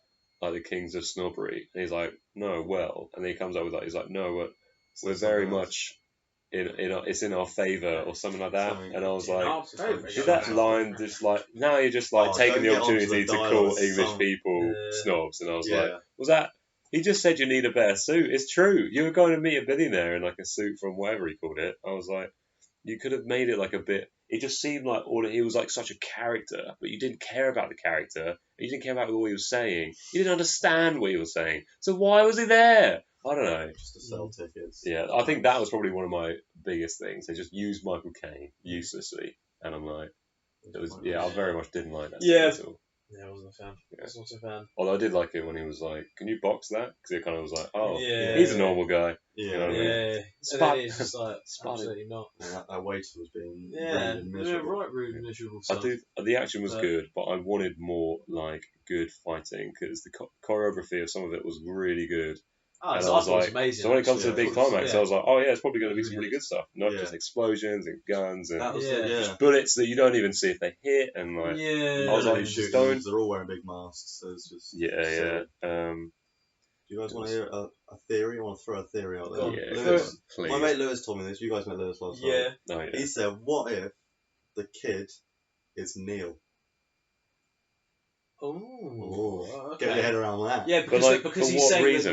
like the kings of snobbery, and he's like, no, and then he comes up with that, he's like, no, we're very much it's in our favour or something like that. And I was like, did that line just like, now you're just like taking the opportunity to call English people snobs? And I was like, was that, he just said you need a better suit. It's true, you were going to meet a billionaire in like a suit from whatever he called it. I was like, you could have made it like a bit. It just seemed like he was like such a character, but you didn't care about the character. You didn't care about what he was saying. You didn't understand what he was saying. So why was he there? I don't know. Just to sell tickets. Yeah, I think that was probably one of my biggest things. They just used Michael Caine uselessly, and I'm like, I very much didn't like that. At all. Yeah, I wasn't a fan. I was not a fan. Although I did like it when he was like, can you box that? Because it kind of was like, he's a normal guy. Yeah, you know what I mean? And then it's just like, absolutely not. That waiter was being rude and miserable stuff. The action was good, but I wanted more like good fighting, because the choreography of some of it was really good. Oh, and so I was like, amazing, so when it comes to the big climax, I was like, oh yeah, it's probably going to be some really good stuff, not just explosions and guns and just bullets that you don't even see if they hit, and like, I was like, just don't. They're all wearing big masks, so it's just do you guys want to hear a theory? I want to throw a theory out there. Yeah, Lewis, please. My mate Lewis told me this. You guys met Lewis last night. Oh, yeah. He said, "What if the kid is Neil?" Okay. Get your head around that. Yeah, because he's saying reason,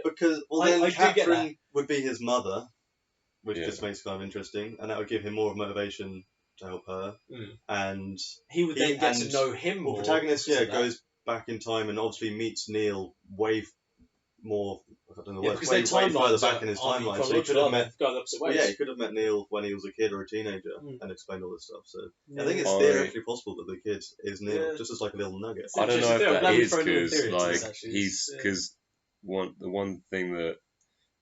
because then Catherine would be his mother, which just makes it kind of interesting, and that would give him more of motivation to help her. And he would then get to know him more. The protagonist, goes back in time and obviously meets Neil way more. I don't know what. Because way further back in his timeline. So he could have met. He could have met Neil when he was a kid or a teenager and explained all this stuff. So I think it's theoretically possible that the kid is Neil, just as like a little nugget. I don't know if that is because the one thing that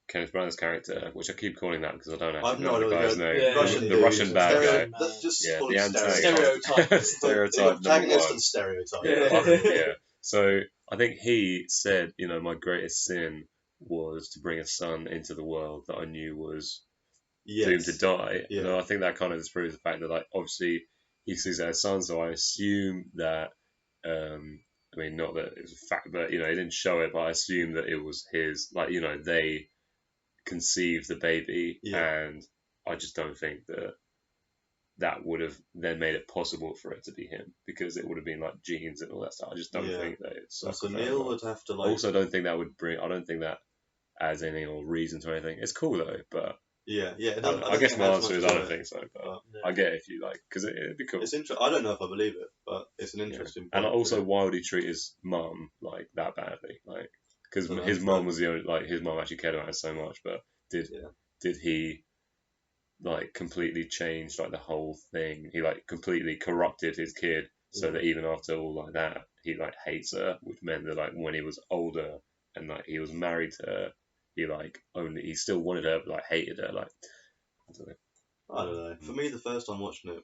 Kenneth Branagh's character, which I keep calling that because I don't actually know the guy's name, the Russian bad guy, the antagonist, stereotype, protagonist and stereotype. So I think he said, my greatest sin was to bring a son into the world that I knew was doomed to die. I think that kind of disproves the fact that, like, obviously he sees their son, so I assume that, not that it was a fact, but, he didn't show it, but I assume that it was his, like, they conceived the baby, and I just don't think that would have then made it possible for it to be him, because it would have been like genes and all that stuff. I just don't think that it's so Neil would have to like. Also, I don't think that would bring. I don't think that adds any more reason to anything. It's cool though, but I guess my answer is I don't think so, but I get it if you like, because it'd be cool. It's interesting. I don't know if I believe it, but it's an interesting. And also, why would he treat his mum like that badly? Like, because his mum was the only, like, his mum actually cared about him so much, but did he like completely changed like the whole thing? He like completely corrupted his kid so that even after all like that, he like hates her, which meant that like when he was older and like he was married to her, he still wanted her but like hated her. Like, I don't know. For me, the first time watching it,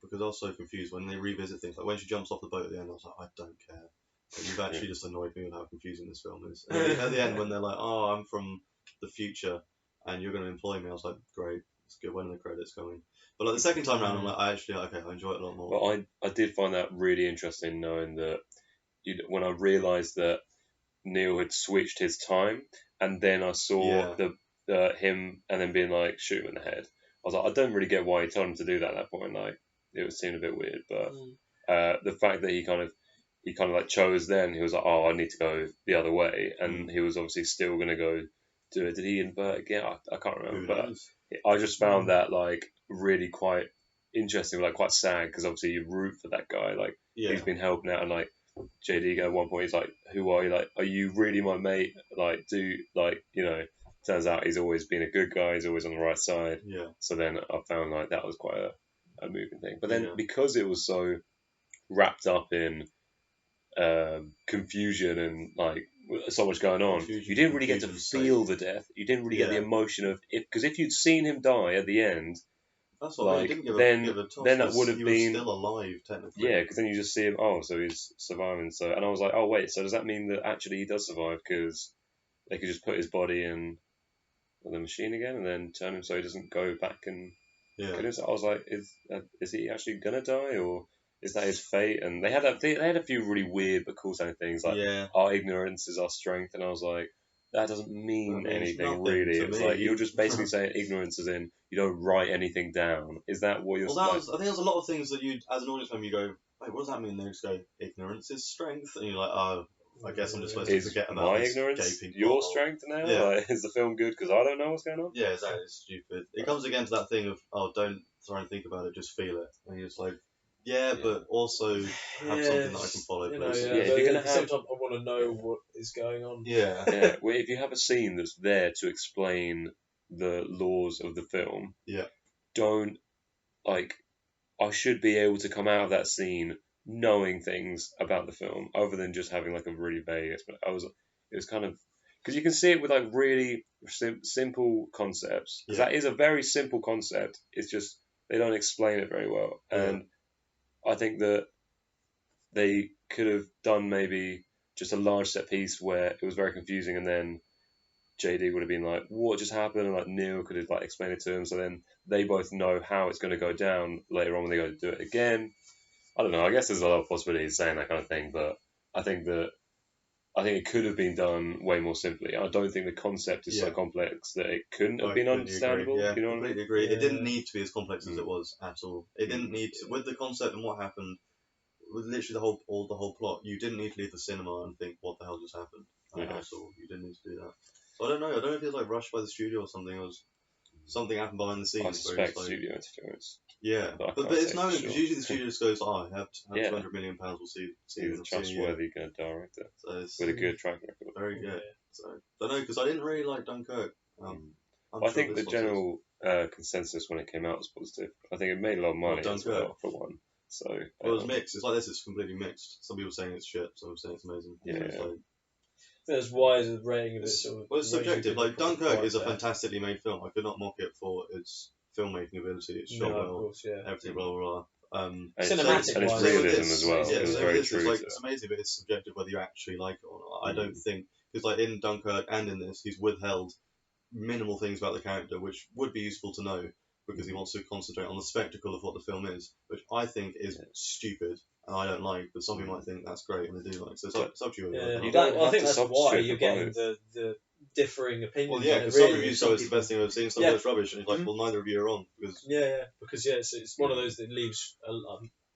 because I was so confused when they revisit things, like when she jumps off the boat at the end, I was like, I don't care. Like, you've actually just annoyed me with how confusing this film is. And at the end, when they're like, oh, I'm from the future and you're going to employ me, I was like, great. It's good. When are the credits coming? But like the second time around, I'm like, I enjoy it a lot more. Well, I did find that really interesting, knowing that when I realised that Neil had switched his time, and then I saw him, and then being like, shoot him in the head. I was like, I don't really get why he told him to do that at that point. Like, it seemed a bit weird, but the fact that he kind of like chose then, he was like, oh, I need to go the other way, and he was obviously still going to go do it. Did he invert again? I can't remember, but I just found that like really quite interesting, like quite sad, because obviously you root for that guy. Like, he's been helping out, and like JD at one point he's like, who are you? Like, are you really my mate? Like, turns out he's always been a good guy. He's always on the right side. So then I found like that was quite a moving thing. But then because it was so wrapped up in confusion and like so much going on, you didn't really get to feel the death. You didn't really get the emotion of it, because if you'd seen him die at the end, that's what like, then that would have been still alive technically. Yeah, because then you just see him. Oh, so he's surviving. So, and I was like, oh wait, so does that mean that actually he does survive? Because they could just put his body in the machine again and then turn him so he doesn't go back and kill himself. I was like, is he actually gonna die, or is that his fate? And they had a few really weird but cool sounding things like our ignorance is our strength, and I was like, that doesn't mean anything really. It was like you're just basically saying ignorance is in you don't write anything down. Is that what you're? I think there's a lot of things that you, as an audience member, you go, wait, what does that mean? They just go, ignorance is strength, and you're like, oh, I guess I'm just supposed to forget about my ignorance. Your strength now. Like, is the film good because I don't know what's going on? Yeah, exactly. It's stupid. It comes again to that thing of, oh, don't try and think about it, just feel it, and you're just like. But also have something that I can follow. But at the same time, I want to know what is going on. Well, if you have a scene that's there to explain the laws of the film, don't like. I should be able to come out of that scene knowing things about the film, other than just having like a really vague explanation. It was kind of because you can see it with like really simple concepts. Because that is a very simple concept. It's just they don't explain it very well, and I think that they could have done maybe just a large set piece where it was very confusing, and then JD would have been like, what just happened? And like Neil could have like explained it to him. So then they both know how it's going to go down later on when they go to do it again. I don't know. I guess there's a lot of possibilities saying that kind of thing, but I think it could have been done way more simply. I don't think the concept is so complex that it couldn't have been understandable. Agree. Yeah, you know what I completely mean? agree. It didn't need to be as complex as it was at all. It didn't need to, with the concept and what happened, with literally the whole plot. You didn't need to leave the cinema and think, what the hell just happened? At all. You didn't need to do that. So I don't know. I don't know if it was like rushed by the studio or something. It was something happened behind the scenes. I suspect studio interference. Yeah, but it's known because usually the studio just goes, I have £200 million. We'll see. He's a trustworthy good director with a good track record. Very good. So I don't know because I didn't really like Dunkirk. I think the general consensus when it came out was positive. I think it made a lot of money as well for one. So it was mixed. It's like this. It's completely mixed. Some people saying it's shit. Some people saying it's amazing. Yeah. That's why the rating of it well, it's subjective. Like Dunkirk is a fantastically made film. I could not mock it for its filmmaking ability. It's shot well. Of course, everything blah blah blah. Cinematic and it's realism as well. Yeah, it was very true. It's amazing, but it's subjective whether you actually like it or not. I don't think because like in Dunkirk and in this, he's withheld minimal things about the character, which would be useful to know because he wants to concentrate on the spectacle of what the film is, which I think is stupid and I don't like. But some people might think that's great and they do like. So it's up to you. I think that's why you're getting the differing opinions. Well, yeah, because some reviews say it's the best thing I've seen, some it's rubbish, and it's like, well, neither of you are wrong. Because it's one of those that leaves a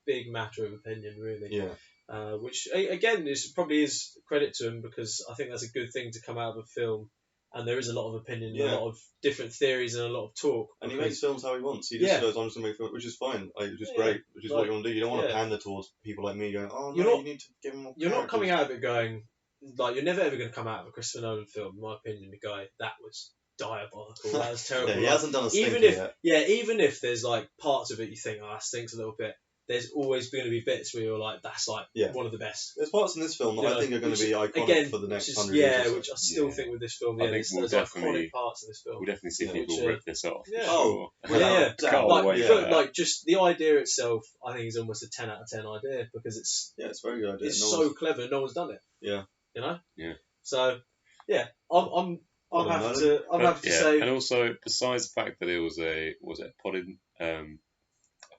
big matter of opinion, really. Yeah. Which again probably is credit to him because I think that's a good thing to come out of a film. And there is a lot of opinion, a lot of different theories, and a lot of talk. And he makes films how he wants. He just goes, I'm just going to make films, which is fine, which is great, which is what you want to do. You don't want to pander towards people like me going, oh, no, you need to give him more You're not coming out of it going, like, you're never ever going to come out of a Christopher Nolan film, in my opinion, the guy, that was diabolical, that was terrible. He hasn't done a stinker yet. Yeah, even if there's, like, parts of it you think, oh, that stinks a little bit, there's always going to be bits where you're like, that's like one of the best. There's parts in this film that I think are going to be iconic for the next 100 years. Yeah, which I still think with this film, there's iconic parts in this film. We'll definitely see people rip this off. Yeah. Sure. Like just the idea itself, I think is almost a 10 out of 10 idea because it's a very good idea. It's so clever, no one's done it. Yeah. You know. Yeah. So I'm happy to say. And also, besides the fact that it was a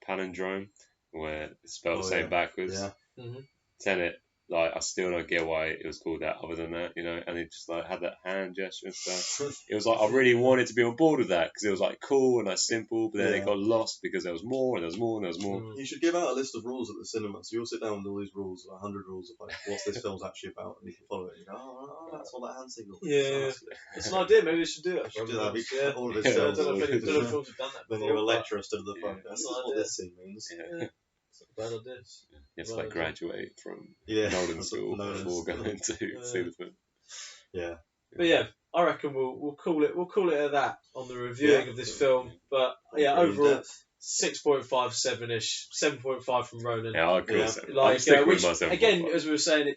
palindrome where it's spelled the same backwards. Yeah. Mm-hmm. Tenet, like I still don't get why it was called that. Other than that, and it just like had that hand gesture and stuff. It was like I really wanted to be on board with that because it was like cool and like simple, but then it got lost because there was more and there was more and there was more. You should give out a list of rules at the cinema, so you'll sit down with all these rules, like 100 rules of like what's this film's actually about, and you can follow it. And you go, oh, that's what that hand signal. Yeah, it's an idea. Maybe we should do it. Should do that. All of his films. I don't know if any films have done that before. Then you have a lecturer stood at the front. This is what this scene means. Yeah. Bad idea. You have to like graduate from Nolan school before going to see the film. Yeah. But I reckon we'll call it at that on the reviewing of this film. But overall 6.57ish, 7.5 from Ronan. Yeah, I agree. I'm sticking with my 7.5. Again, as we were saying,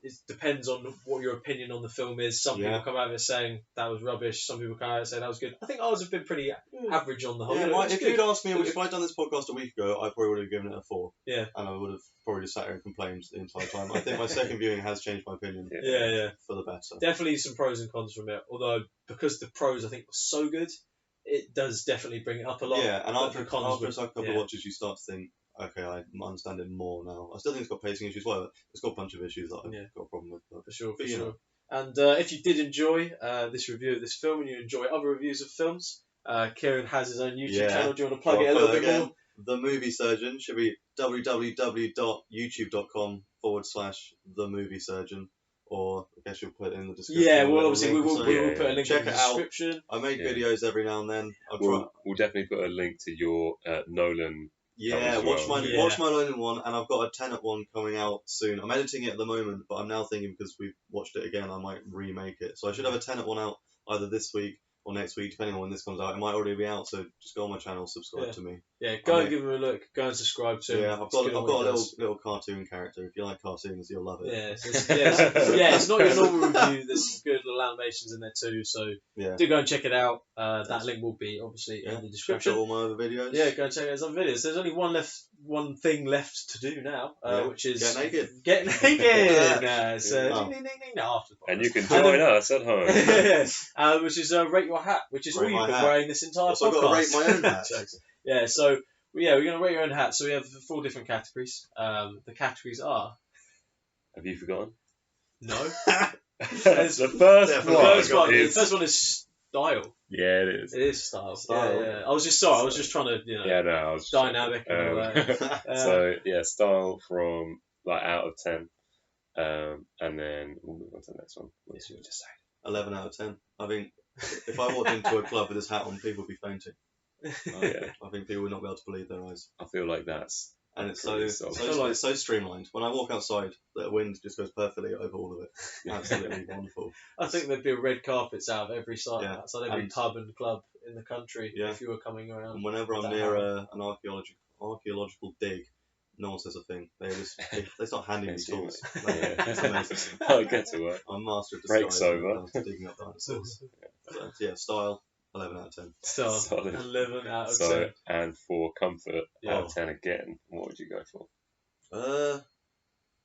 it depends on what your opinion on the film is. Some people come out of it saying that was rubbish. Some people come out of it saying that was good. I think ours have been pretty average on the whole. Yeah, if you'd asked me, if I'd done this podcast a week ago, I probably would have given it a 4. Yeah. And I would have probably just sat here and complained the entire time. I think my second viewing has changed my opinion. Yeah. For the better. Definitely some pros and cons from it. Although, because the pros I think were so good, it does definitely bring it up a lot. Yeah, and after a couple of watches, you start to think, okay, I understand it more now. I still think it's got pacing issues. Well, it's got a bunch of issues that I've got a problem with. For sure. And if you did enjoy this review of this film and you enjoy other reviews of films, Ciaran has his own YouTube channel. Do you want to plug it a little bit more? The Movie Surgeon should be www.youtube.com/The Movie Surgeon. Or I guess you'll put it in the description. Yeah, well, obviously we will put a link in the description. I make videos every now and then. We'll definitely put a link to your Nolan. Yeah, watch my Nolan one, and I've got a Tenet one coming out soon. I'm editing it at the moment, but I'm now thinking because we've watched it again, I might remake it. So I should have a Tenet one out either this week or next week, depending on when this comes out. It might already be out, so just go on my channel, subscribe to me. Yeah, go and give him a look. Go and subscribe to him. Yeah, I've got a little cartoon character. If you like cartoons, you'll love it. Yeah, it's not your normal review. There's some good little animations in there too. So do go and check it out. That link will be obviously in the description. Check out all my other videos. Yeah, go and check out his other videos. There's only one thing left to do now, which is get naked. Get naked. So and you can join us at home. Which is rate your hat, which is all you've been wearing this entire podcast. So I've got to rate my own hat. Yeah, so we're going to rate your own hat. So we have 4 different categories. The categories are... Have you forgotten? No. That's the first one. The first one is style. Yeah, it is. It is style. Yeah. I was just trying to, I was dynamic. So, style from, out of 10. And then we'll move on to the next one. What did you just say? 11 out of 10. I think if I walked into a club with this hat on, people would be fainting. Oh, yeah. I think people would not be able to believe their eyes. I feel like that's... And it's so streamlined. When I walk outside, the wind just goes perfectly over all of it. Absolutely wonderful. I think there'd be red carpets out of every site, outside every pub and club in the country if you were coming around. And whenever I'm near an archaeological dig, no one says a thing. They start handing me tools. It's amazing. I'll get to work. I'm master of disguise. Breaks over. Digging up dinosaurs. Style. 11 out of 10. Solid. 11 out of 10. And for comfort, out of 10 again, what would you go for?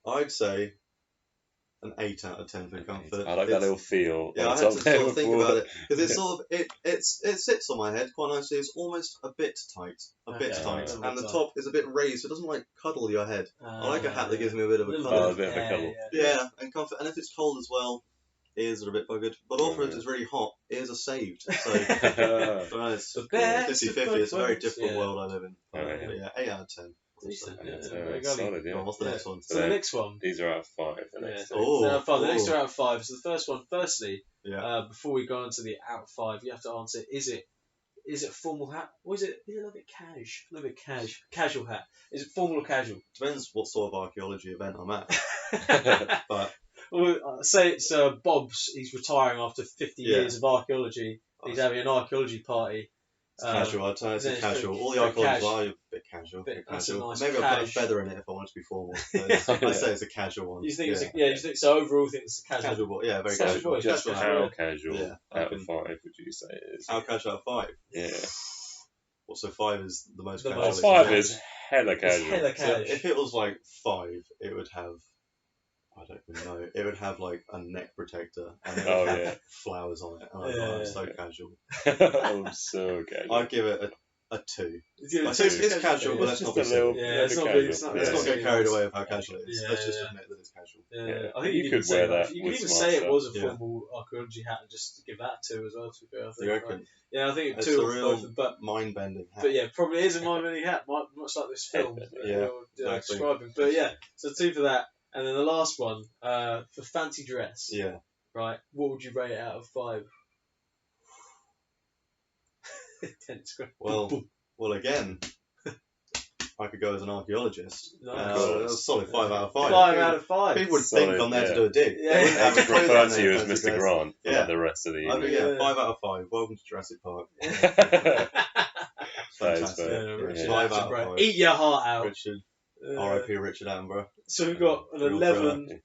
I'd say an 8 out of 10 for comfort. I like that little feel. Yeah, I had to sort of think about it because it's sort of it sits on my head quite nicely. It's almost a bit tight, and the top is a bit raised, so it doesn't cuddle your head. I like a hat that gives me a bit of a cuddle. A bit of a cuddle. Yeah, and comfort. And if it's cold as well, ears are a bit buggered. But also if it's really hot, ears are saved. So it's 50-50. It's a very difficult world I live in. 8 out of 10. Decent. Solid, yeah. What's the next one? So the next one. These are out of 5. The next The next are out of 5. So the first one, before we go on to the out of 5, you have to answer: is it a formal hat, or is it a little bit casual hat? Is it formal or casual? Depends what sort of archaeology event I'm at. But say it's Bob's. He's retiring after 50 years of archaeology. He's having an archaeology party. It's casual, I'd say it's casual. All the archaeologists are a bit casual. Maybe I'll put a feather in it if I want to be formal. I'd say it's a casual one. You think so overall you think it's a casual? Very casual. Just how casual out of 5 would you say it is? How casual out of 5? Yeah. Well, so 5 is the most casual. 5 is hella casual. So if it was 5, it would have... I don't even know. It would have a neck protector and it would have flowers on it. And I'm so casual. I'm so casual. I'd give it a 2. It's casual, but let's not be silly. Let's not get carried away with how casual it is. Let's just admit that it's casual. I think you could wear that. You could even say it was a formal archaeology hat and just give that a 2 as well. To be fair, you reckon? Yeah, I think it's 2 a of real both. But mind-bending hat. But probably is a mind-bending hat, much like this film. Describing. But so 2 for that. And then the last one, for fancy dress. Yeah. Right. What would you rate it out of 5? 10 square. Well, again, I could go as an archaeologist. That's a solid 5 out of 5. 5 out of 5. People would think I'm there to do a dig. I would refer to you as Mr. Grant for the rest of the evening. 5 out of 5. Welcome to Jurassic Park. Fantastic. 5 out of 5. Eat your heart out. Richard. R.I.P. Richard Attenborough. So we've got an 11,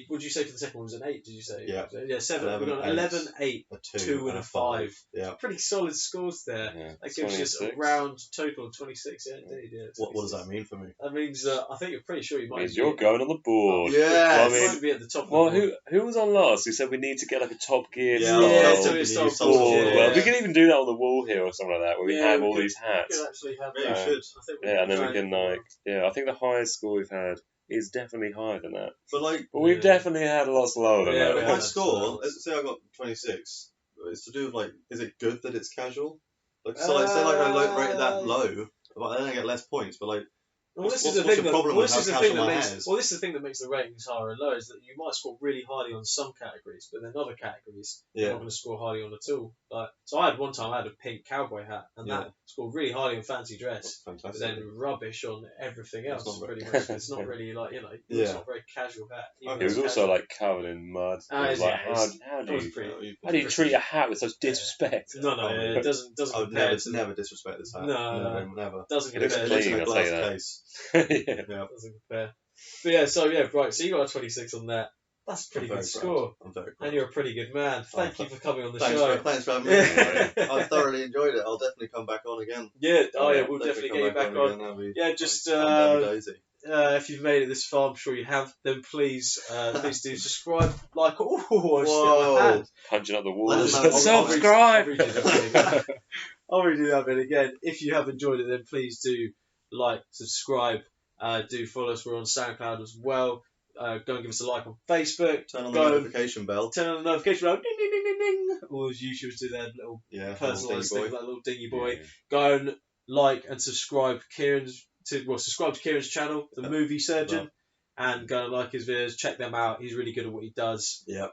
what did you say for the second one? Was it an 8, did you say? Yeah. 7. We've got an 11, 8, a 2 and a 5. Yeah. Pretty solid scores there. Yeah. That gives you a round total of 26. Yeah, indeed. Yeah, what does that mean for me? That means, I think you're pretty sure you might you're going on the board. Yeah. You might be at the top of the board. Who was on last? Who said we need to get a Top Gear style? Well, we can even do that on the wall here or something like that, where we have all these hats. We could actually have that. You should. And then we can I think the highest score we've had is definitely higher than that. But we've definitely had a lot lower than that. My score, let's say I got 26. It's to do with is it good that it's casual? Say I rated that low, but then I get less points. But Well, this is the thing that makes the ratings higher and lower is that you might score really highly on some categories, but then other categories you're not going to score highly on at all. Like, so I had a pink cowboy hat, and that scored really highly on fancy dress, but then rubbish on everything else. Pretty much, it's not really like it's not a very casual hat. It was also like covered in mud. How do you treat a hat with such disrespect? No, it doesn't. I would never disrespect this hat. No, never. Doesn't compare. It looks clean, I'll tell you that. Case. Doesn't compare. But so you got a 26 on that. That's a pretty good score. I'm very proud. And you're a pretty good man. Thank you for coming on the show. Thanks for having me. I've thoroughly enjoyed it. I'll definitely come back on again. We'll definitely get you back on. If you've made it this far, I'm sure you have, then please do subscribe, like, punching up the walls. Subscribe! I'll redo that bit again. If you have enjoyed it, then please do like, subscribe, do follow us. We're on SoundCloud as well. Go and give us a like on Facebook. Turn on the notification bell. Ding, ding, ding, ding. All those YouTubers do their little personalised thing, like a little dingy boy. Yeah. Go and like and subscribe subscribe to Ciaran's channel, The Movie Surgeon, and go and like his videos. Check them out. He's really good at what he does. Yep.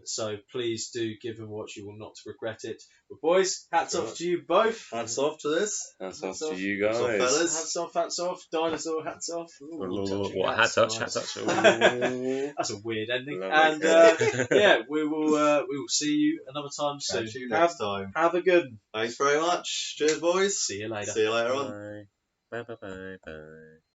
So please do give him a watch. You will not regret it. But boys, hats off to you both. Hats off to this. Hats off to you guys. Hats off. Dinosaur hats off. What hat touch? Hat touch. That's a weird ending. And we will see you another time soon. Catch you next time. Have a good one. Thanks very much. Cheers, boys. See you later. See you later on. Bye. Bye.